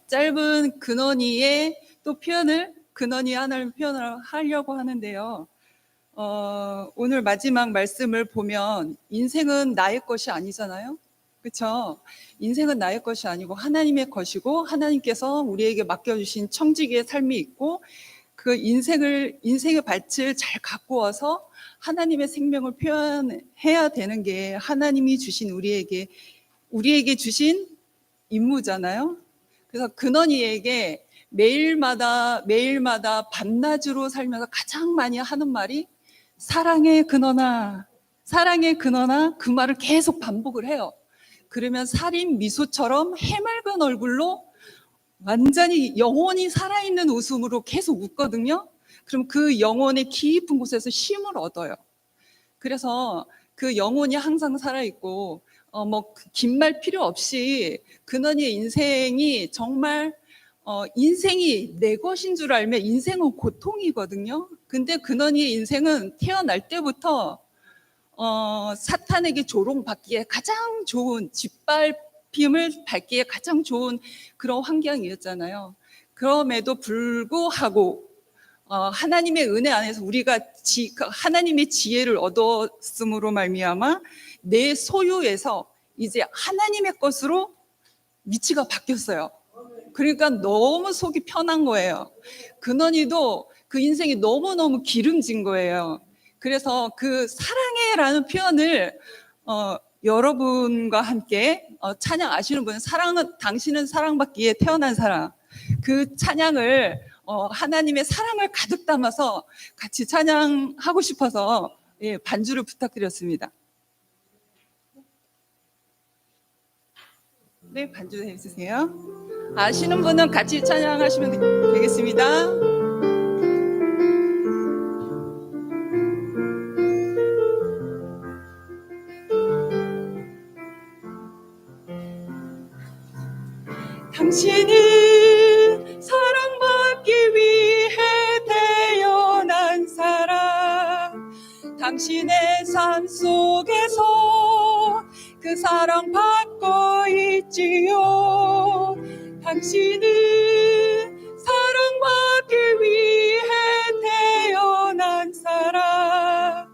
짧은 근원이의 또 표현을 근원이 하나를 표현을 하려고 하는데요. 오늘 마지막 말씀을 보면 인생은 나의 것이 아니잖아요. 그렇죠? 인생은 나의 것이 아니고 하나님의 것이고 하나님께서 우리에게 맡겨주신 청지기의 삶이 있고 그 인생의 밭을 잘 갖고 와서 하나님의 생명을 표현해야 되는 게 하나님이 주신 우리에게 주신 임무잖아요. 그래서 근원이에게 매일마다 밤낮으로 살면서 가장 많이 하는 말이 사랑의 근원아, 사랑의 근원아, 그 말을 계속 반복을 해요. 그러면 살인 미소처럼 해맑은 얼굴로 완전히 영혼이 살아있는 웃음으로 계속 웃거든요. 그럼 그 영혼의 깊은 곳에서 쉼을 얻어요. 그래서 그 영혼이 항상 살아있고 긴 말 필요 없이 근원이의 인생이 정말 인생이 내 것인 줄 알면 인생은 고통이거든요. 근데 근원이의 인생은 태어날 때부터 사탄에게 조롱받기에 가장 좋은 짓밟힘을 받기에 가장 좋은 그런 환경이었잖아요. 그럼에도 불구하고 하나님의 은혜 안에서 우리가 하나님의 지혜를 얻었음으로 말미암아 내 소유에서 이제 하나님의 것으로 위치가 바뀌었어요. 그러니까 너무 속이 편한 거예요. 근원이도 그 인생이 너무너무 기름진 거예요. 그래서 그 사랑해라는 표현을 여러분과 함께 찬양 아시는 분은 당신은 사랑받기에 태어난 사람, 그 찬양을 하나님의 사랑을 가득 담아서 같이 찬양하고 싶어서 반주를 부탁드렸습니다. 네, 반주 해주세요. 아시는 분은 같이 찬양하시면 되겠습니다. 당신은 사랑받기 위해 태어난 사람, 당신의 삶 속에서 그 사랑 받고 있지요. 당신은 사랑받기 위해 태어난 사람,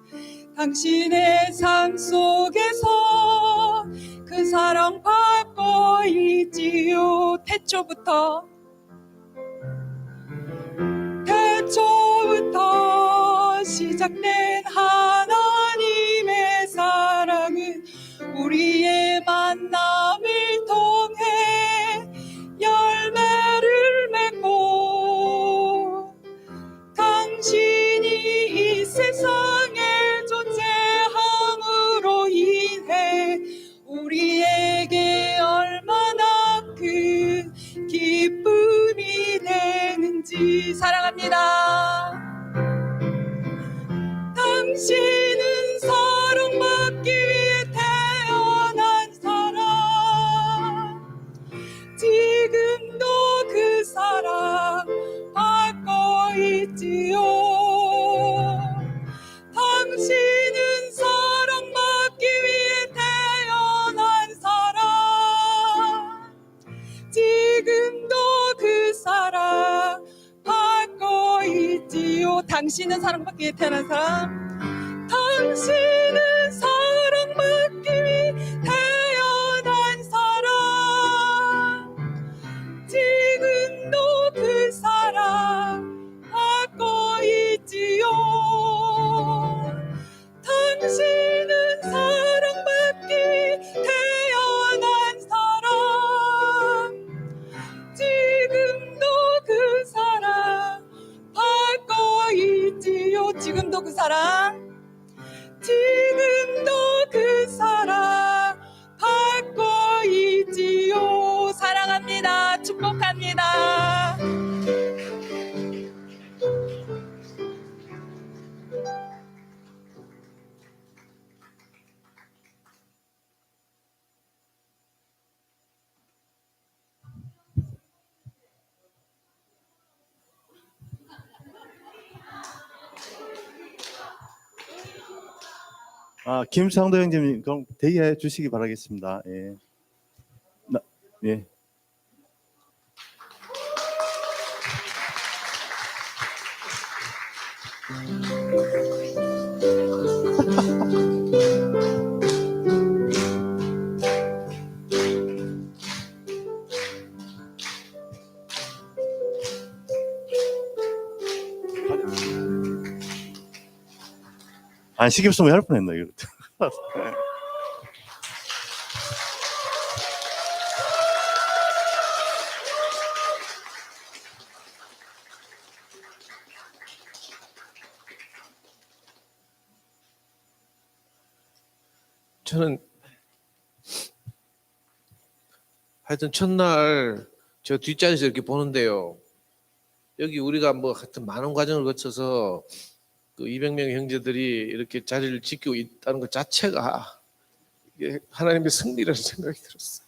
당신의 삶 속에서 그 사랑 받고 있지요. 태초부터 시작된 하나님의 사랑은 우리의 만남을 통해 열매를 맺고 당신이 이 세상에 존재함으로 인해 우리에게 얼마나 큰 기쁨이 되는지. 사랑합니다. 당신은 사랑받기 위해 태어난 사람, 지금도 그 사랑 받고 있지요. 당신은 사랑받기 위해 태어난 사람, 지금도 그 사랑 받고 있지요. 당신은 사랑받기 위해 태어난 사람, 당신은 사랑받기 위해 태어난 사람, 지금도 그 사랑 받고 있지요. 당신은 사랑받기 위해 태어난 사람, 지금도 그 사랑 받고 있지요. 지금도 그 사랑, 지금도 그 사랑 받고 있지요. 사랑합니다. 축복합니다. 김상도 형님 그럼 대기해 주시기 바라겠습니다. 예. 예. 안 시켰으면 할 뻔했나 이거. 저는 하여튼 첫날 저 뒷자리에서 이렇게 보는데요. 여기 우리가 뭐 하여튼 많은 과정을 거쳐서 그 200명의 형제들이 이렇게 자리를 지키고 있다는 것 자체가 이게 하나님의 승리라는 생각이 들었어요.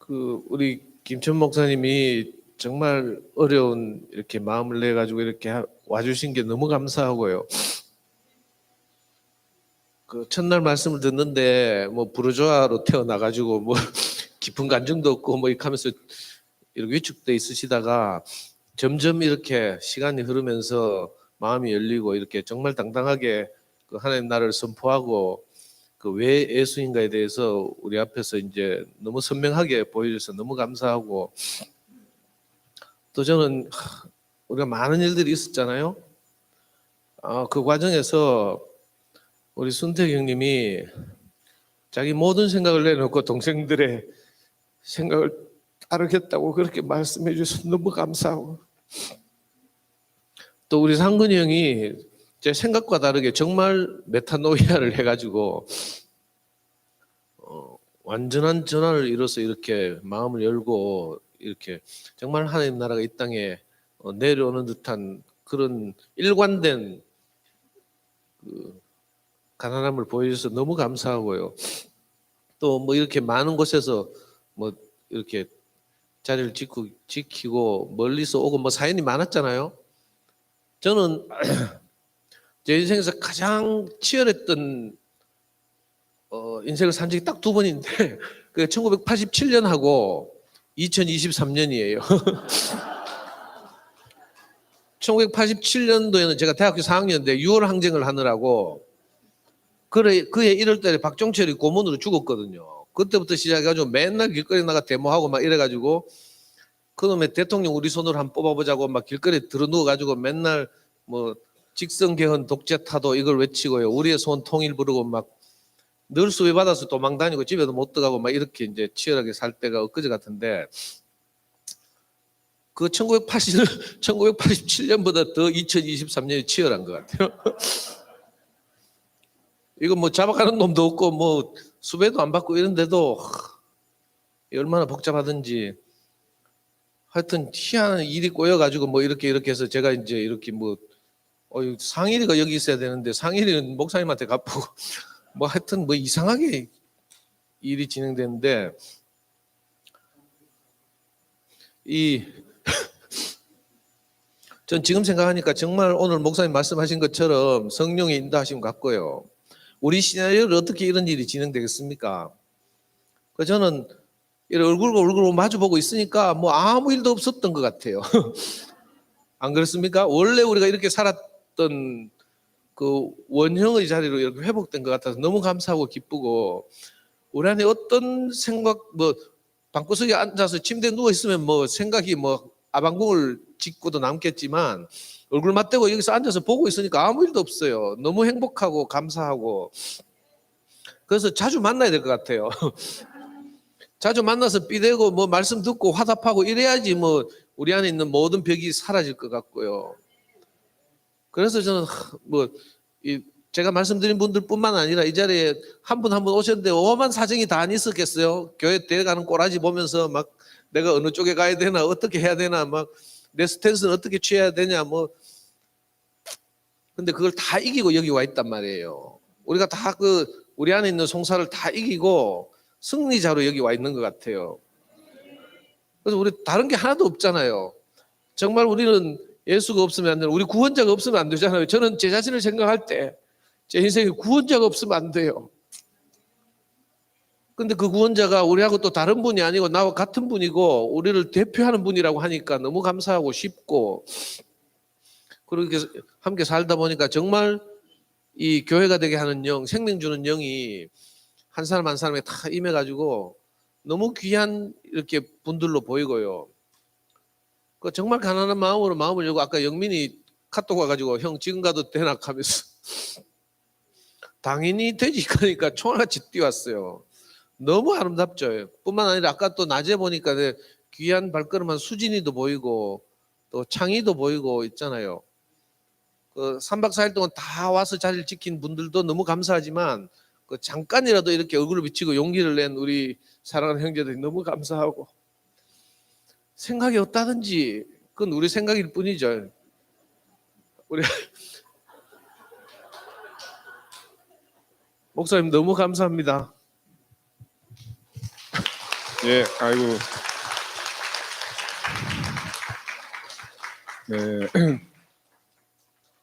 그 우리 김천 목사님이 정말 어려운 이렇게 마음을 내 가지고 이렇게 와주신 게 너무 감사하고요. 그 첫날 말씀을 듣는데 뭐 부르주아로 태어나 가지고 뭐 깊은 감정도 없고 뭐 이렇게 하면서 이렇게 위축돼 있으시다가 점점 이렇게 시간이 흐르면서 마음이 열리고 이렇게 정말 당당하게 그 하나님 나라를 선포하고 그 왜 예수인가에 대해서 우리 앞에서 이제 너무 선명하게 보여줘서 너무 감사하고, 또 저는 우리가 많은 일들이 있었잖아요. 그 과정에서 우리 순택 형님이 자기 모든 생각을 내놓고 동생들의 생각을 따르겠다고 그렇게 말씀해 주셔서 너무 감사하고, 또 우리 상근이 형이 제 생각과 다르게 정말 메타노이아를 해가지고 완전한 전환을 이뤄서 이렇게 마음을 열고 이렇게 정말 하나님 나라가 이 땅에 내려오는 듯한 그런 일관된 그 가난함을 보여줘서 너무 감사하고요. 또 뭐 이렇게 많은 곳에서 뭐 이렇게 자리를 지키고 멀리서 오고 뭐 사연이 많았잖아요. 저는 제 인생에서 가장 치열했던 인생을 산 적이 딱 두 번인데 그게 1987년하고 2023년이에요. 1987년도에는 제가 대학교 4학년인데 6월 항쟁을 하느라고 그해 1월 달에 박종철이 고문으로 죽었거든요. 그때부터 시작해가지고 맨날 길거리 나가 데모하고 막 이래가지고 그놈의 대통령 우리 손으로 한번 뽑아보자고 막 길거리에 들어누워가지고 맨날 뭐 직선개헌 독재타도 이걸 외치고요. 우리의 손 통일 부르고 막 늘 수배받아서 도망다니고 집에도 못 들어가고 막 이렇게 이제 치열하게 살 때가 엊그제 같은데, 그 1987년보다 더 2023년이 치열한 것 같아요. 이거 뭐 잡아가는 놈도 없고 뭐 수배도 안 받고 이런데도 얼마나 복잡하든지 하여튼 희한한 일이 꼬여가지고 뭐 이렇게 해서 제가 이제 이렇게 뭐 상일이가 여기 있어야 되는데 상일이는 목사님한테 갚고 뭐 하여튼 뭐 이상하게 일이 진행되는데, 전 지금 생각하니까 정말 오늘 목사님 말씀하신 것처럼 성령의 인도하심 같고요. 우리 시나리오를 어떻게 이런 일이 진행되겠습니까? 저는 얼굴과 얼굴로 마주보고 있으니까 뭐 아무 일도 없었던 것 같아요. 안 그렇습니까? 원래 우리가 이렇게 살았던 그 원형의 자리로 이렇게 회복된 것 같아서 너무 감사하고 기쁘고, 우리 안에 어떤 생각, 뭐 방구석에 앉아서 침대에 누워 있으면 뭐 생각이 뭐 아방궁을 짓고도 남겠지만 얼굴 맞대고 여기서 앉아서 보고 있으니까 아무 일도 없어요. 너무 행복하고 감사하고, 그래서 자주 만나야 될 것 같아요. 자주 만나서 삐대고 뭐 말씀 듣고 화답하고 이래야지 뭐 우리 안에 있는 모든 벽이 사라질 것 같고요. 그래서 저는 뭐 제가 말씀드린 분들뿐만 아니라 이 자리에 한 분 한 분 오셨는데 오만 사정이 다 안 있었겠어요? 교회 데려가는 꼬라지 보면서 막 내가 어느 쪽에 가야 되나, 어떻게 해야 되나, 막 내 스탠스는 어떻게 취해야 되냐, 뭐. 근데 그걸 다 이기고 여기 와 있단 말이에요. 우리가 다 우리 안에 있는 송사를 다 이기고 승리자로 여기 와 있는 것 같아요. 그래서 우리 다른 게 하나도 없잖아요. 정말 우리는 예수가 없으면 안 되는, 우리 구원자가 없으면 안 되잖아요. 저는 제 자신을 생각할 때 제 인생에 구원자가 없으면 안 돼요. 근데 그 구원자가 우리하고 또 다른 분이 아니고 나와 같은 분이고 우리를 대표하는 분이라고 하니까 너무 감사하고 쉽고, 그렇게 함께 살다 보니까 정말 이 교회가 되게 하는 영, 생명 주는 영이 한 사람 한 사람에 다 임해가지고 너무 귀한 이렇게 분들로 보이고요. 그 정말 가난한 마음으로 마음을 열고, 아까 영민이 카톡 와가지고 형 지금 가도 되나 하면서 당연히 되지 그러니까 총알같이 뛰어왔어요. 너무 아름답죠. 뿐만 아니라 아까 또 낮에 보니까 귀한 발걸음한 수진이도 보이고 또 창희도 보이고 있잖아요. 그 3박 4일 동안 다 와서 자리를 지킨 분들도 너무 감사하지만, 그 잠깐이라도 이렇게 얼굴을 비치고 용기를 낸 우리 사랑하는 형제들이 너무 감사하고, 생각이 없다든지 그건 우리 생각일 뿐이죠. 우리 목사님 너무 감사합니다. 예, 아이고. 네.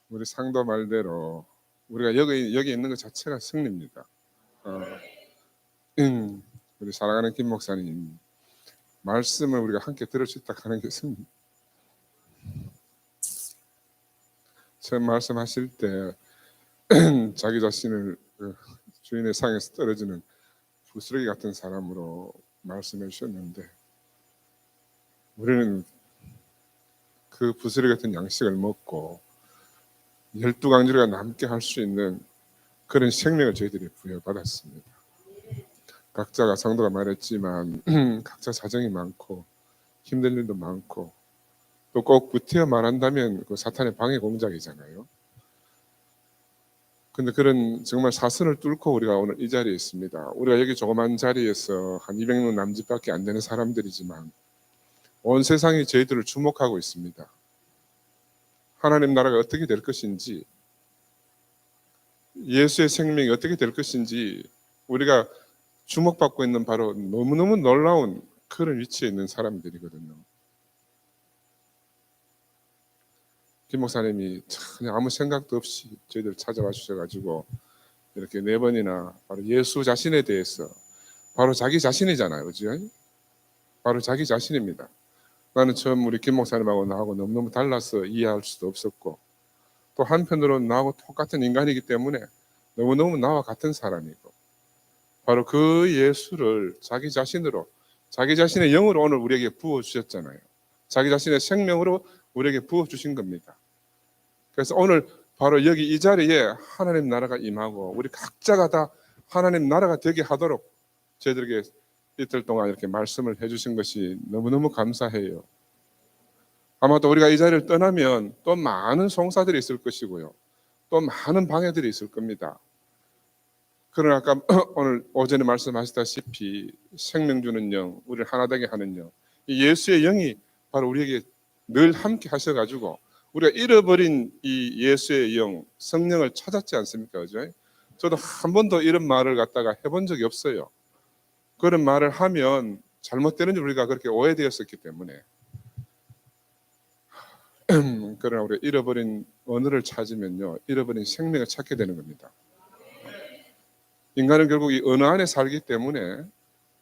우리 상도 말대로 우리가 여기 있는 것 자체가 승리입니다. 우리 사랑하는 김 목사님 말씀을 우리가 함께 들을 수 있다 하는 게 승리. 처음 말씀하실 때 자기 자신을 주인의 상에서 떨어지는 부스러기 같은 사람으로 말씀해 주셨는데, 우리는 그 부스러기 같은 양식을 먹고 12강주리가 남게 할 수 있는 그런 생명을 저희들이 부여받았습니다. 각자가 성도가 말했지만 각자 사정이 많고 힘든 일도 많고, 또 꼭 구태여 말한다면 그 사탄의 방해 공작이잖아요. 근데 그런 정말 사선을 뚫고 우리가 오늘 이 자리에 있습니다. 우리가 여기 조그만 자리에서 한 200명 남짓밖에 안 되는 사람들이지만 온 세상이 저희들을 주목하고 있습니다. 하나님 나라가 어떻게 될 것인지, 예수의 생명이 어떻게 될 것인지 우리가 주목받고 있는 바로 너무너무 놀라운 그런 위치에 있는 사람들이거든요. 김 목사님이 그냥 아무 생각도 없이 저희들 찾아와 주셔가지고 이렇게 4번이나 바로 예수 자신에 대해서, 바로 자기 자신이잖아요, 그죠? 바로 자기 자신입니다. 나는 처음 우리 김 목사님하고 나하고 너무너무 달라서 이해할 수도 없었고, 또 한편으로는 나하고 똑같은 인간이기 때문에 너무너무 나와 같은 사람이고, 바로 그 예수를 자기 자신으로, 자기 자신의 영으로 오늘 우리에게 부어주셨잖아요. 자기 자신의 생명으로 우리에게 부어주신 겁니다. 그래서 오늘 바로 여기 이 자리에 하나님 나라가 임하고 우리 각자가 다 하나님 나라가 되게 하도록 저희들에게 이틀 동안 이렇게 말씀을 해주신 것이 너무너무 감사해요. 아마도 우리가 이 자리를 떠나면 또 많은 송사들이 있을 것이고요, 또 많은 방해들이 있을 겁니다. 그러나 아까 오늘 오전에 말씀하셨다시피 생명 주는 영, 우리를 하나 되게 하는 영, 이 예수의 영이 바로 우리에게 늘 함께 하셔가지고 우리가 잃어버린 이 예수의 영, 성령을 찾았지 않습니까? 그죠? 저도 한 번도 이런 말을 갖다가 해본 적이 없어요. 그런 말을 하면 잘못되는 줄 우리가 그렇게 오해되었었기 때문에. 그러나 우리가 잃어버린 언어를 찾으면요, 잃어버린 생명을 찾게 되는 겁니다. 인간은 결국 이 언어 안에 살기 때문에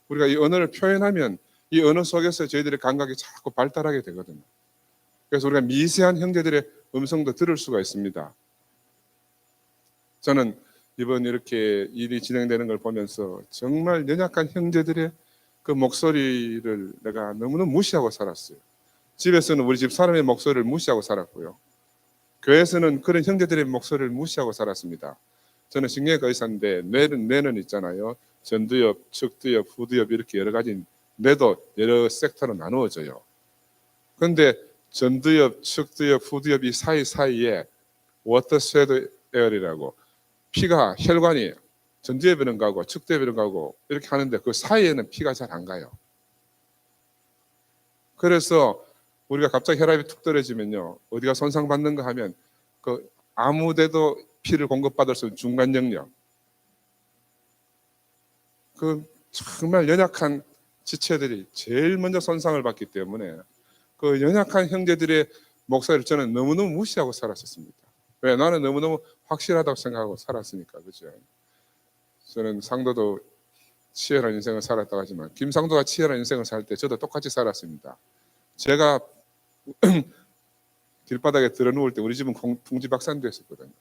우리가 이 언어를 표현하면 이 언어 속에서 저희들의 감각이 자꾸 발달하게 되거든요. 그래서 우리가 미세한 형제들의 음성도 들을 수가 있습니다. 저는 이번 이렇게 일이 진행되는 걸 보면서 정말 연약한 형제들의 그 목소리를 내가 너무너무 무시하고 살았어요. 집에서는 우리 집 사람의 목소리를 무시하고 살았고요, 교회에서는 그런 형제들의 목소리를 무시하고 살았습니다. 저는 신경외과 의사인데 뇌는 있잖아요. 전두엽, 측두엽, 후두엽 이렇게 여러 가지 뇌도 여러 섹터로 나누어져요. 그런데 전두엽, 측두엽, 후두엽 이 사이사이에 워터 쉐드 에어리라고 피가, 혈관이 전두엽에는 가고 측두엽에는 가고 이렇게 하는데 그 사이에는 피가 잘 안 가요. 그래서 우리가 갑자기 혈압이 툭 떨어지면요, 어디가 손상받는가 하면 그 아무데도 피를 공급받을 수 있는 중간 영역, 그 정말 연약한 지체들이 제일 먼저 손상을 받기 때문에 그 연약한 형제들의 목소리를 저는 너무너무 무시하고 살았었습니다. 왜? 나는 너무너무 확실하다고 생각하고 살았으니까. 그죠? 저는 상도도 치열한 인생을 살았다고 하지만 김상도가 치열한 인생을 살 때 저도 똑같이 살았습니다. 제가 길바닥에 들어 누울 때 우리 집은 풍지박산도 했었거든요.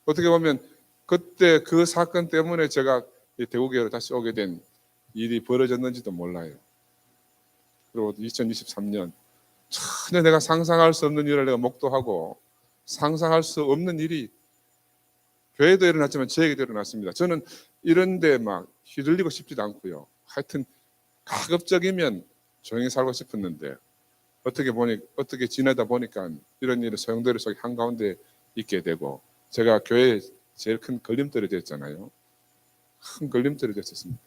어떻게 보면 그때 그 사건 때문에 제가 대구교회로 다시 오게 된 일이 벌어졌는지도 몰라요. 그리고 2023년 전혀 내가 상상할 수 없는 일을 내가 목도하고 상상할 수 없는 일이 교회도 일어났지만 저에게도 일어났습니다. 저는 이런데 막 휘둘리고 싶지도 않고요. 하여튼 가급적이면 조용히 살고 싶었는데 어떻게 지내다 보니까 이런 일이 소용돌이 속에 한가운데 있게 되고 제가 교회에 제일 큰 걸림돌이 됐잖아요. 큰 걸림돌이 됐었습니다.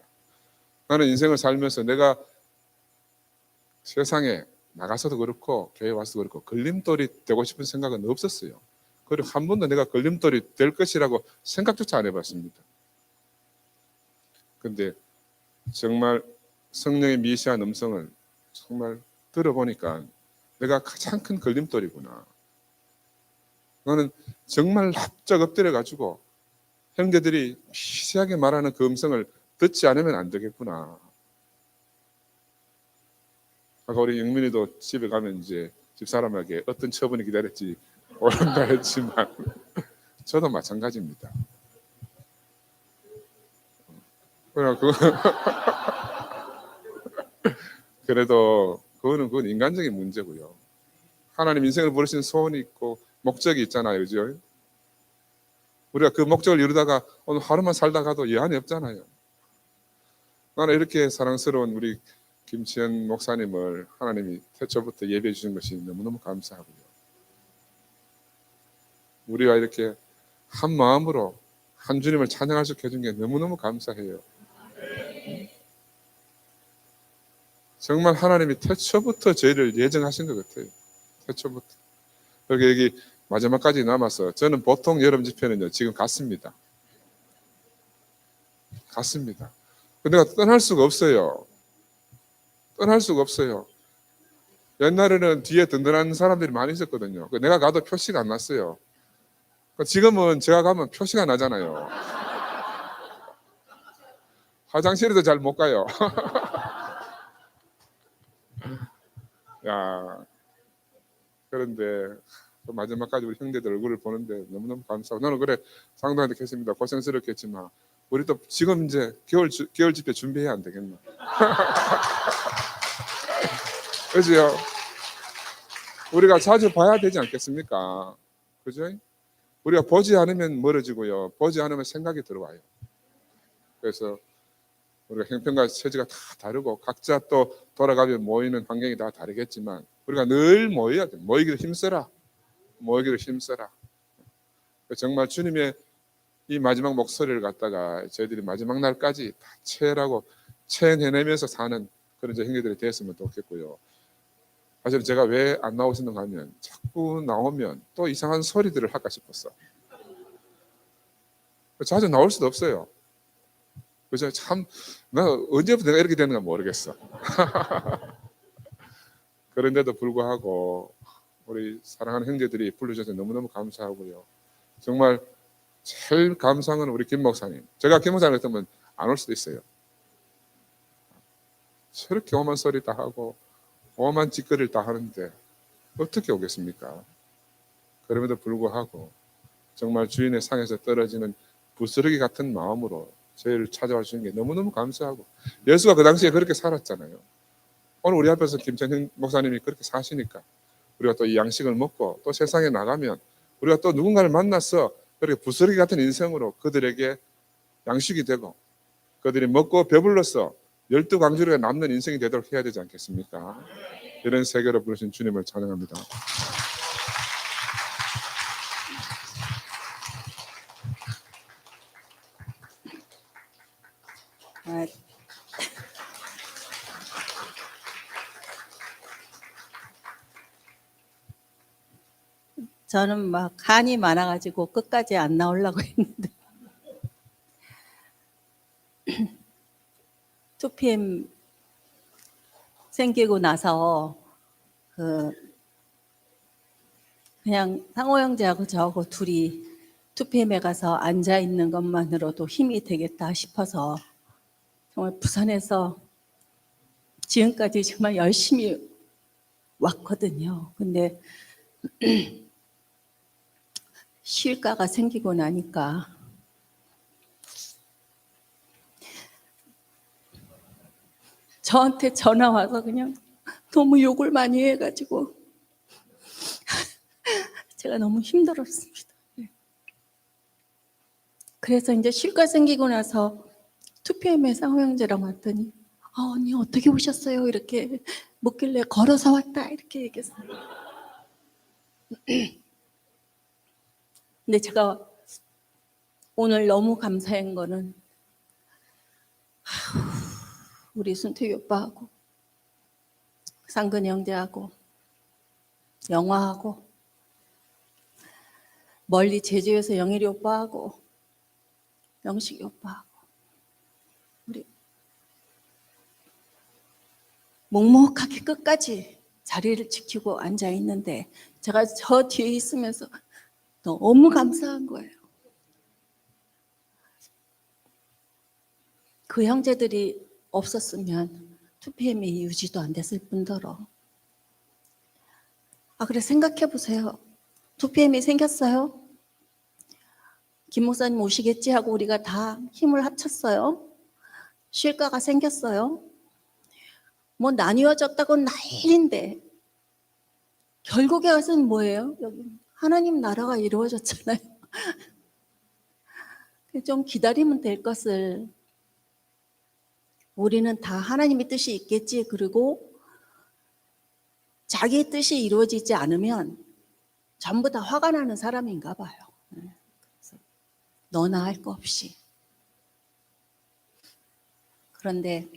나는 인생을 살면서 내가 세상에 나가서도 그렇고 교회 와서도 그렇고 걸림돌이 되고 싶은 생각은 없었어요. 그리고 한 번도 내가 걸림돌이 될 것이라고 생각조차 안 해봤습니다. 근데 정말 성령의 미시한 음성을 정말 들어보니까 내가 가장 큰 걸림돌이구나. 나는 정말 납작 엎드려가지고 형제들이 미세하게 말하는 그 음성을 듣지 않으면 안 되겠구나. 아까 우리 영민이도 집에 가면 이제 집사람에게 어떤 처분이 기다렸지 모른다 했지만 저도 마찬가지입니다. 그래도 그건 인간적인 문제고요. 하나님 인생을 부르신 소원이 있고 목적이 있잖아요, 그죠? 우리가 그 목적을 이루다가 오늘 하루만 살다가도 여한이 없잖아요. 나는 이렇게 사랑스러운 우리 김치현 목사님을 하나님이 태초부터 예배해 주신 것이 너무너무 감사하고요. 우리가 이렇게 한 마음으로 한 주님을 찬양할 수 있게 해준 게 너무너무 감사해요. 정말 하나님이 태초부터 저희를 예정하신 것 같아요. 태초부터. 그렇게 여기 마지막까지 남아서 저는 보통 여름 집회는요 지금 갔습니다. 갔습니다. 근데 내가 떠날 수가 없어요. 떠날 수가 없어요. 옛날에는 뒤에 든든한 사람들이 많이 있었거든요. 내가 가도 표시가 안 났어요. 지금은 제가 가면 표시가 나잖아요. 화장실에도 잘 못 가요. 야, 그런데 마지막까지 우리 형제들 얼굴을 보는데 너무너무 감사하고 나는 그래 상도한테 했습니다. 고생스럽겠지만 우리도 지금 이제 겨울 집회 준비해야 안 되겠나? 그죠? 우리가 자주 봐야 되지 않겠습니까? 그죠? 우리가 보지 않으면 멀어지고요. 보지 않으면 생각이 들어와요. 그래서 우리가 형편과 처지가 다 다르고 각자 또 돌아가면 모이는 환경이 다 다르겠지만 우리가 늘 모여야 돼. 모이기를 힘써라. 모이기를 힘써라. 정말 주님의 이 마지막 목소리를 갖다가 저희들이 마지막 날까지 다 체해내면서 사는 그런 형제들이 됐으면 좋겠고요. 사실 제가 왜 안 나오시는가 하면 자꾸 나오면 또 이상한 소리들을 할까 싶었어. 자주 나올 수도 없어요. 그래서 참 나 언제부터 내가 이렇게 되는가 모르겠어. 그런데도 불구하고 우리 사랑하는 형제들이 불러주셔서 너무너무 감사하고요. 정말 제일 감사한 건 우리 김 목사님. 제가 김 목사님 같으면 안 올 수도 있어요. 저렇게 험한 소리 다 하고 험한 짓거리를 다 하는데 어떻게 오겠습니까? 그럼에도 불구하고 정말 주인의 상에서 떨어지는 부스러기 같은 마음으로 저희를 찾아와 주신 게 너무너무 감사하고 예수가 그 당시에 그렇게 살았잖아요. 오늘 우리 앞에서 김천형 목사님이 그렇게 사시니까 우리가 또 이 양식을 먹고 또 세상에 나가면 우리가 또 누군가를 만나서 그렇게 부스러기 같은 인생으로 그들에게 양식이 되고 그들이 먹고 배불러서 12광주리가 남는 인생이 되도록 해야 되지 않겠습니까? 이런 세계로 부르신 주님을 찬양합니다. 저는 막 한이 많아가지고 끝까지 안 나오려고 했는데 2PM 생기고 나서 그냥 상호 형제하고 저하고 둘이 2PM에 가서 앉아 있는 것만으로도 힘이 되겠다 싶어서 정말 부산에서 지금까지 정말 열심히 왔거든요. 근데 실가가 생기고 나니까 저한테 전화 와서 그냥 너무 욕을 많이 해가지고 제가 너무 힘들었습니다. 그래서 이제 실가 생기고 나서 2PM에 상호 형제랑 왔더니 언니 어떻게 오셨어요? 이렇게 묻길래 걸어서 왔다 이렇게 얘기했어요. 근데 제가 오늘 너무 감사한 거는 우리 순택이 오빠하고 상근이 형제하고 영화하고 멀리 제주에서 영일이 오빠하고 영식이 오빠하고 우리 묵묵하게 끝까지 자리를 지키고 앉아 있는데 제가 저 뒤에 있으면서 너무 감사한 거예요. 그 형제들이 없었으면 2PM이 유지도 안 됐을 뿐더러 그래 생각해 보세요. 2PM이 생겼어요. 김 목사님 오시겠지 하고 우리가 다 힘을 합쳤어요. 실가가 생겼어요. 뭐 나뉘어졌다고 난리인데 결국에 와서는 뭐예요? 여기 하나님 나라가 이루어졌잖아요. 좀 기다리면 될 것을 우리는 다 하나님의 뜻이 있겠지. 그리고 자기의 뜻이 이루어지지 않으면 전부 다 화가 나는 사람인가 봐요. 그래서 너나 할 거 없이. 그런데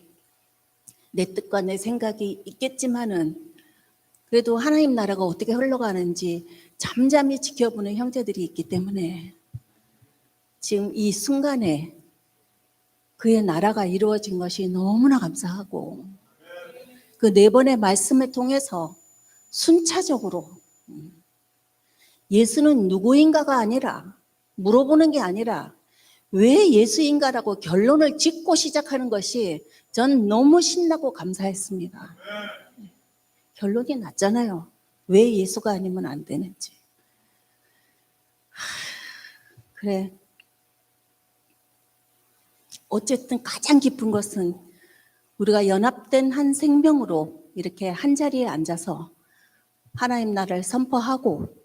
내 뜻과 내 생각이 있겠지만은 그래도 하나님 나라가 어떻게 흘러가는지 잠잠히 지켜보는 형제들이 있기 때문에 지금 이 순간에 그의 나라가 이루어진 것이 너무나 감사하고 그 4번의 말씀을 통해서 순차적으로 예수는 누구인가가 아니라 물어보는 게 아니라 왜 예수인가라고 결론을 짓고 시작하는 것이 전 너무 신나고 감사했습니다. 결론이 났잖아요. 왜 예수가 아니면 안 되는지. 그래. 어쨌든 가장 깊은 것은 우리가 연합된 한 생명으로 이렇게 한 자리에 앉아서 하나님 나라를 선포하고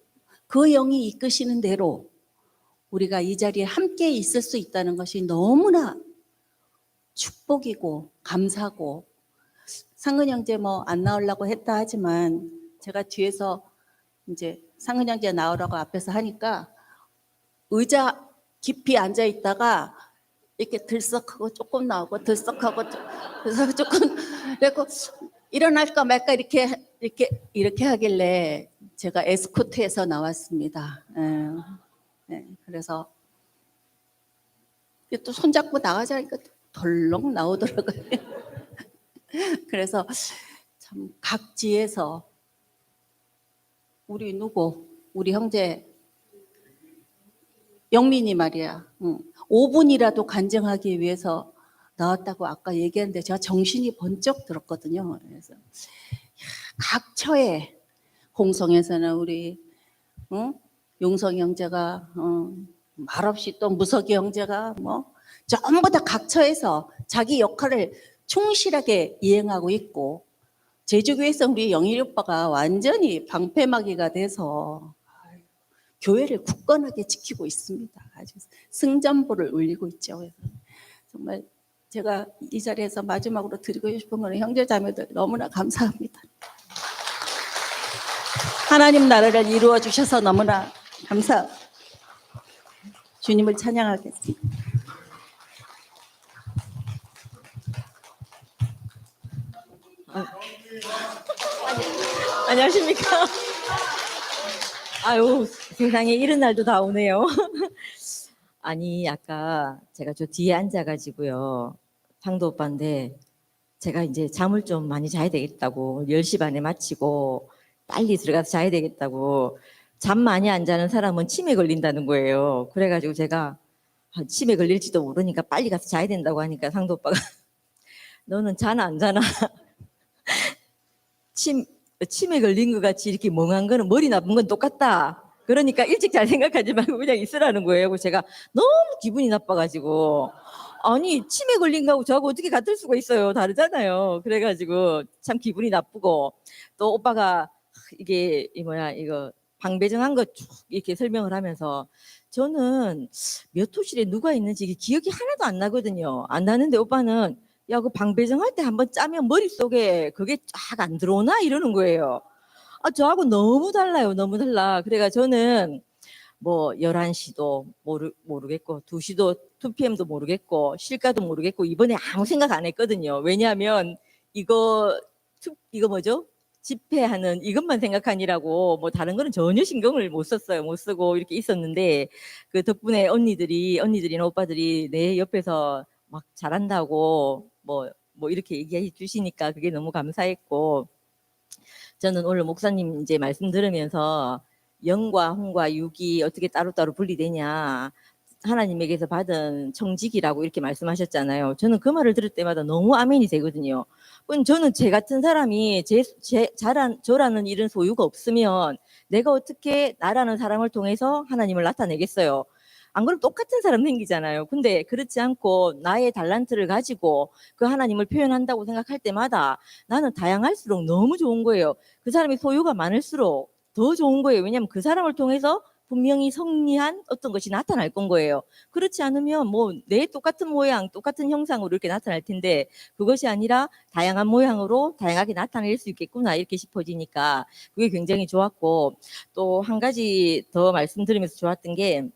그 영이 이끄시는 대로 우리가 이 자리에 함께 있을 수 있다는 것이 너무나 축복이고 감사하고 상근 형제 뭐 안 나오려고 했다 하지만 제가 뒤에서 이제 상근 형제 나오라고 앞에서 하니까 의자 깊이 앉아 있다가 이렇게 들썩하고 조금 나오고 들썩하고 그래서 조금 그리고 일어날까 말까 이렇게 하길래 제가 에스코트에서 나왔습니다. 그래서 또 손잡고 나가자니까 덜렁 나오더라고요. 그래서 참 각지에서 우리 형제 영민이 말이야. 5분이라도 간증하기 위해서 나왔다고 아까 얘기했는데 제가 정신이 번쩍 들었거든요. 그래서 각 처에 홍성에서는 우리 용성 형제가 말없이 또 무석이 형제가 뭐 전부 다 각 처에서 자기 역할을 충실하게 이행하고 있고 제주교회에서 우리 영일이 오빠가 완전히 방패막이가 돼서 교회를 굳건하게 지키고 있습니다. 아주 승전보를 울리고 있죠. 그래서 정말 제가 이 자리에서 마지막으로 드리고 싶은 거는 형제자매들 너무나 감사합니다. 하나님 나라를 이루어 주셔서 너무나 감사합니다. 주님을 찬양하겠습니다. 안녕하십니까. 아유, 세상에 이런 날도 다 오네요. 아니, 아까 제가 저 뒤에 앉아가지고요. 상도 오빠인데 제가 이제 잠을 좀 많이 자야 되겠다고 10시 반에 마치고 빨리 들어가서 자야 되겠다고 잠 많이 안 자는 사람은 치매 걸린다는 거예요. 그래가지고 제가 치매 걸릴지도 모르니까 빨리 가서 자야 된다고 하니까 상도 오빠가 너는 자나 안 자나 치매 걸린 것 같이 이렇게 멍한 거는 머리 나쁜 건 똑같다. 그러니까 일찍 잘 생각하지 말고 그냥 있으라는 거예요. 그래서 제가 너무 기분이 나빠가지고 아니 치매 걸린 거하고 저하고 어떻게 같을 수가 있어요. 다르잖아요. 그래가지고 참 기분이 나쁘고 또 오빠가 이게 이거 방배정한 거 쭉 이렇게 설명을 하면서 저는 몇 호실에 누가 있는지 이게 기억이 하나도 안 나거든요. 안 나는데 오빠는 야, 그 방배정할 때 한번 짜면 머릿속에 그게 쫙 안 들어오나? 이러는 거예요. 저하고 너무 달라요. 너무 달라. 그래가 저는 뭐 11시도 모르겠고 2시도 2PM도 모르겠고 실가도 모르겠고 이번에 아무 생각 안 했거든요. 왜냐하면 이거 뭐죠? 집회하는 이것만 생각하니라고 뭐 다른 거는 전혀 신경을 못 썼어요. 못 쓰고 이렇게 있었는데 그 덕분에 언니들이나 오빠들이 내 옆에서 막 잘한다고 뭐 이렇게 얘기해 주시니까 그게 너무 감사했고 저는 오늘 목사님 이제 말씀 들으면서 영과 홍과 육이 어떻게 따로따로 분리되냐 하나님에게서 받은 청직이라고 이렇게 말씀하셨잖아요. 저는 그 말을 들을 때마다 너무 아멘이 되거든요. 저는 제 같은 사람이 저라는 이런 소유가 없으면 내가 어떻게 나라는 사람을 통해서 하나님을 나타내겠어요. 안 그러면 똑같은 사람 생기잖아요. 근데 그렇지 않고 나의 달란트를 가지고 그 하나님을 표현한다고 생각할 때마다 나는 다양할수록 너무 좋은 거예요. 그 사람이 소유가 많을수록 더 좋은 거예요. 왜냐하면 그 사람을 통해서 분명히 성리한 어떤 것이 나타날 건 거예요. 그렇지 않으면 뭐 내 똑같은 모양, 똑같은 형상으로 이렇게 나타날 텐데 그것이 아니라 다양한 모양으로 다양하게 나타낼 수 있겠구나 이렇게 싶어지니까 그게 굉장히 좋았고 또 한 가지 더 말씀드리면서 좋았던 게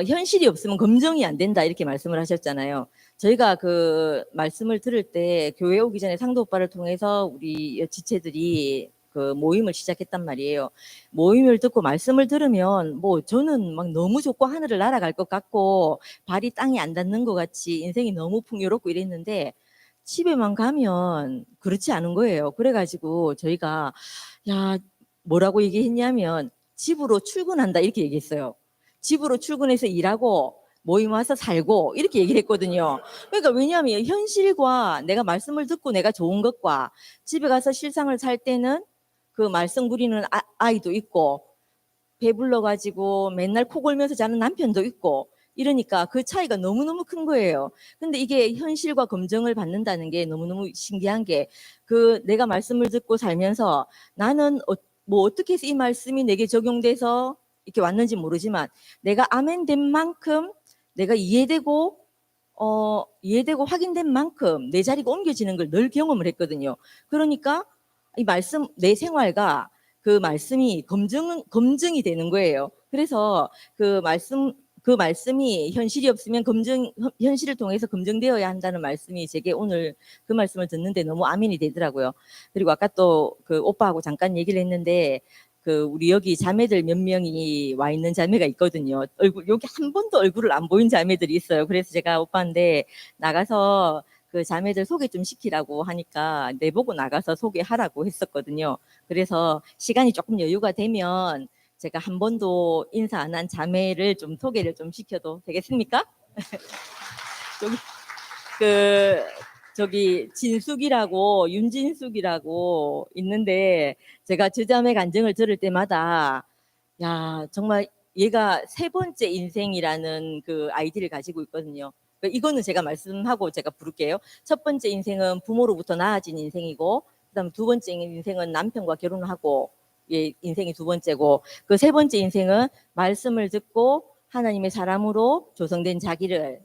현실이 없으면 검증이 안 된다 이렇게 말씀을 하셨잖아요. 저희가 그 말씀을 들을 때 교회 오기 전에 상도 오빠를 통해서 우리 지체들이 그 모임을 시작했단 말이에요. 모임을 듣고 말씀을 들으면 뭐 저는 막 너무 좋고 하늘을 날아갈 것 같고 발이 땅에 안 닿는 것 같이 인생이 너무 풍요롭고 이랬는데 집에만 가면 그렇지 않은 거예요. 그래가지고 저희가 야 뭐라고 얘기했냐면 집으로 출근한다 이렇게 얘기했어요. 집으로 출근해서 일하고 모임 와서 살고 이렇게 얘기를 했거든요. 그러니까 왜냐하면 현실과 내가 말씀을 듣고 내가 좋은 것과 집에 가서 실상을 살 때는 그 말썽 부리는 아이도 있고 배불러 가지고 맨날 코 골면서 자는 남편도 있고 이러니까 그 차이가 너무너무 큰 거예요. 근데 이게 현실과 검증을 받는다는 게 너무너무 신기한 게 그 내가 말씀을 듣고 살면서 나는 뭐 어떻게 해서 이 말씀이 내게 적용돼서 이렇게 왔는지 모르지만 내가 아멘된 만큼 내가 이해되고 확인된 만큼 내 자리가 옮겨지는 걸 늘 경험을 했거든요. 그러니까 이 말씀 내 생활과 그 말씀이 검증이 되는 거예요. 그래서 그 말씀이 현실이 없으면 현실을 통해서 검증되어야 한다는 말씀이 제게 오늘 그 말씀을 듣는데 너무 아멘이 되더라고요. 그리고 아까 또 그 오빠하고 잠깐 얘기를 했는데 그 우리 여기 자매들 몇 명이 와 있는 자매가 있거든요. 여기 한 번도 얼굴을 안 보인 자매들이 있어요. 그래서 제가 오빠한테 나가서 그 자매들 소개 좀 시키라고 하니까 내보고 나가서 소개하라고 했었거든요. 그래서 시간이 조금 여유가 되면 제가 한 번도 인사 안 한 자매를 좀 소개를 좀 시켜도 되겠습니까? 저기 진숙이라고 윤진숙이라고 있는데 제가 저 자매 간증을 들을 때마다 야 정말 얘가 3번째 인생이라는 그 아이디를 가지고 있거든요. 이거는 제가 말씀하고 제가 부를게요. 첫 번째 인생은 부모로부터 나아진 인생이고 그다음 두 번째 인생은 남편과 결혼하고 인생이 두 번째고 그 3번째 인생은 말씀을 듣고 하나님의 사람으로 조성된 자기를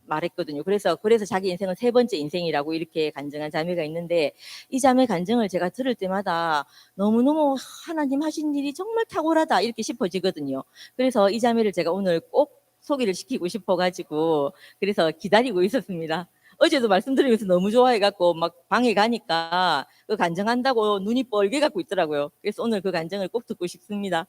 말했거든요. 그래서 자기 인생은 3번째 인생이라고 이렇게 간증한 자매가 있는데 이 자매 간증을 제가 들을 때마다 너무너무 하나님 하신 일이 정말 탁월하다 이렇게 싶어지거든요. 그래서 이 자매를 제가 오늘 꼭 소개를 시키고 싶어가지고 그래서 기다리고 있었습니다. 어제도 말씀드리면서 너무 좋아해갖고 막 방에 가니까 그 간증한다고 눈이 뻘게 갖고 있더라고요. 그래서 오늘 그 간증을 꼭 듣고 싶습니다.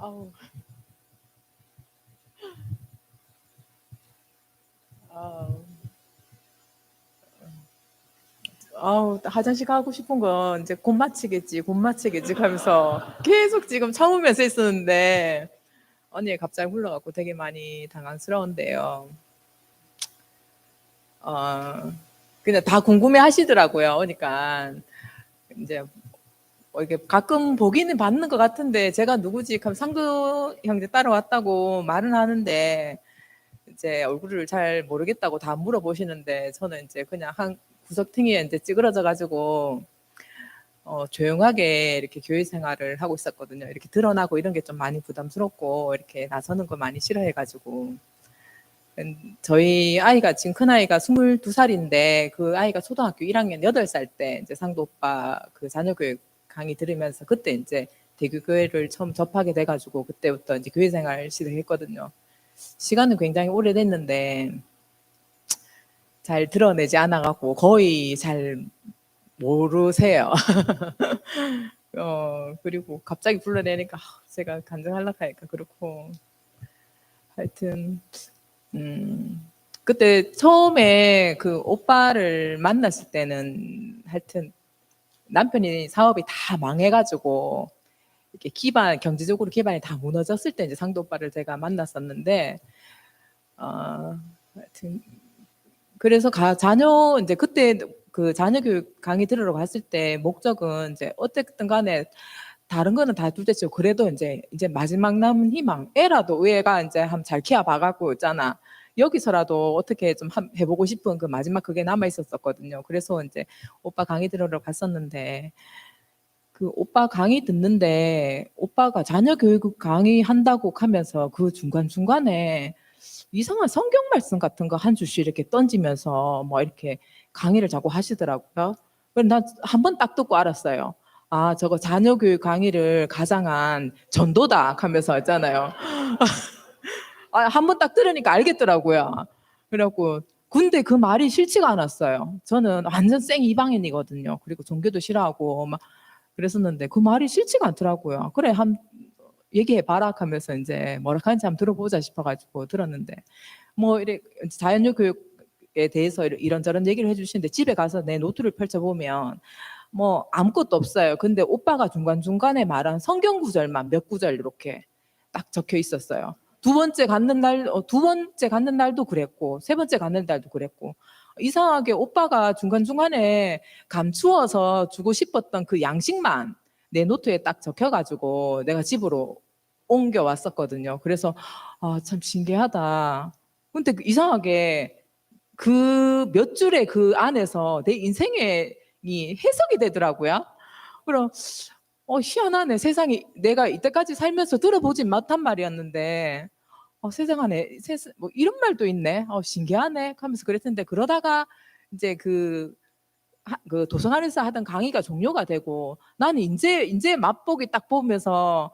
아우. 아우, 화장실 가고 싶은 건 이제 곧 마치겠지 하면서 계속 지금 참으면서 있었는데 언니 갑자기 불러갖고 되게 많이 당황스러운데요. 그냥 다 궁금해 하시더라고요. 그러니까 이제 이렇게 가끔 보기는 받는 것 같은데 제가 누구지? 하면 상도 형제 따라왔다고 말은 하는데 이제 얼굴을 잘 모르겠다고 다 물어보시는데 저는 이제 그냥 한 구석탱이에 이제 찌그러져 가지고 조용하게 이렇게 교회 생활을 하고 있었거든요. 이렇게 드러나고 이런 게 좀 많이 부담스럽고 이렇게 나서는 거 많이 싫어해가지고 저희 아이가 지금 큰 아이가 22살인데 그 아이가 초등학교 1학년 8살 때 이제 상도 오빠 그 자녀교육 강의 들으면서 그때 이제 대교교회를 처음 접하게 돼가지고 그때부터 이제 교회 생활 시작했거든요. 시간은 굉장히 오래됐는데 잘 드러내지 않아갖고 거의 잘 모르세요. 그리고 갑자기 불러내니까 제가 간증하려고 하니까 그렇고 하여튼 그때 처음에 그 오빠를 만났을 때는 하여튼 남편이 사업이 다 망해가지고 이렇게 경제적으로 기반이 다 무너졌을 때 이제 상도 오빠를 제가 만났었는데 하여튼 그래서 자녀 이제 그때 그 자녀 교육 강의 들으러 갔을 때 목적은 이제 어쨌든 간에 다른 거는 다 둘째치고 그래도 이제 마지막 남은 희망 애라도 애가 이제 한번 잘 키워 봐갖고 있잖아. 여기서라도 어떻게 좀 해보고 싶은 그 마지막 그게 남아 있었거든요. 그래서 이제 오빠 강의 들으러 갔었는데 그 오빠 강의 듣는데 오빠가 자녀 교육 강의 한다고 하면서 그 중간중간에 이상한 성경 말씀 같은 거 한 줄씩 이렇게 던지면서 뭐 이렇게 강의를 자꾸 하시더라고요. 그래서 난 한 번 딱 듣고 알았어요. 아, 저거 자녀 교육 강의를 가장한 전도다 하면서 있잖아요. 한 번 딱 들으니까 알겠더라고요. 그래갖고 근데 그 말이 싫지가 않았어요. 저는 완전 생 이방인이거든요. 그리고 종교도 싫어하고 막 그랬었는데 그 말이 싫지가 않더라고요. 그래 얘기해봐라 하면서 이제 뭐라 하는지 한번 들어보자 싶어가지고 들었는데 뭐 이렇게 자연교 교육에 대해서 이런저런 얘기를 해주시는데 집에 가서 내 노트를 펼쳐보면 뭐 아무것도 없어요. 근데 오빠가 중간중간에 말한 성경 구절만 몇 구절 이렇게 딱 적혀 있었어요. 두 번째 갖는 날도 그랬고 세 번째 갖는 날도 그랬고 이상하게 오빠가 중간중간에 감추어서 주고 싶었던 그 양식만 내 노트에 딱 적혀가지고 내가 집으로 옮겨왔었거든요. 그래서 참 신기하다. 근데 이상하게 그 몇 줄의 그 안에서 내 인생이 해석이 되더라고요. 그럼 희한하네. 세상에 내가 이때까지 살면서 들어보진 못한 말이었는데 세상 안에 뭐 이런 말도 있네. 신기하네 하면서 그랬는데 그러다가 이제 그 도서관에서 하던 강의가 종료가 되고 나는 이제 맛보기 딱 보면서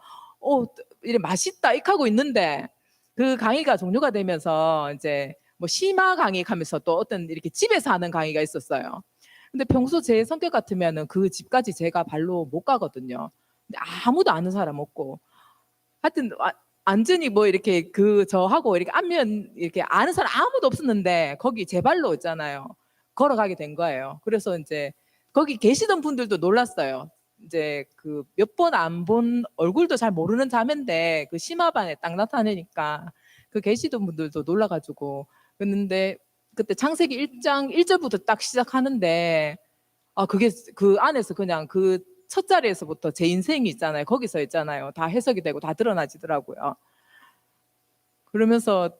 이래 맛있다 이렇게 하고 있는데 그 강의가 종료가 되면서 이제 뭐 심화 강의 하면서 또 어떤 이렇게 집에서 하는 강의가 있었어요. 근데 평소 제 성격 같으면은 그 집까지 제가 발로 못 가거든요. 근데 아무도 아는 사람 없고 하여튼 완전히 뭐 이렇게 저하고 이렇게 안면 이렇게 아는 사람 아무도 없었는데 거기 제 발로 있잖아요. 걸어가게 된 거예요. 그래서 이제 거기 계시던 분들도 놀랐어요. 이제 그 몇 번 안 본 얼굴도 잘 모르는 자매인데 그 심화반에 딱 나타내니까 그 계시던 분들도 놀라가지고 그랬는데 그때 창세기 1장 1절부터 딱 시작하는데 그게 그 안에서 그냥 그 첫 자리에서부터 제 인생이 있잖아요. 거기서 있잖아요. 다 해석이 되고 다 드러나지더라고요. 그러면서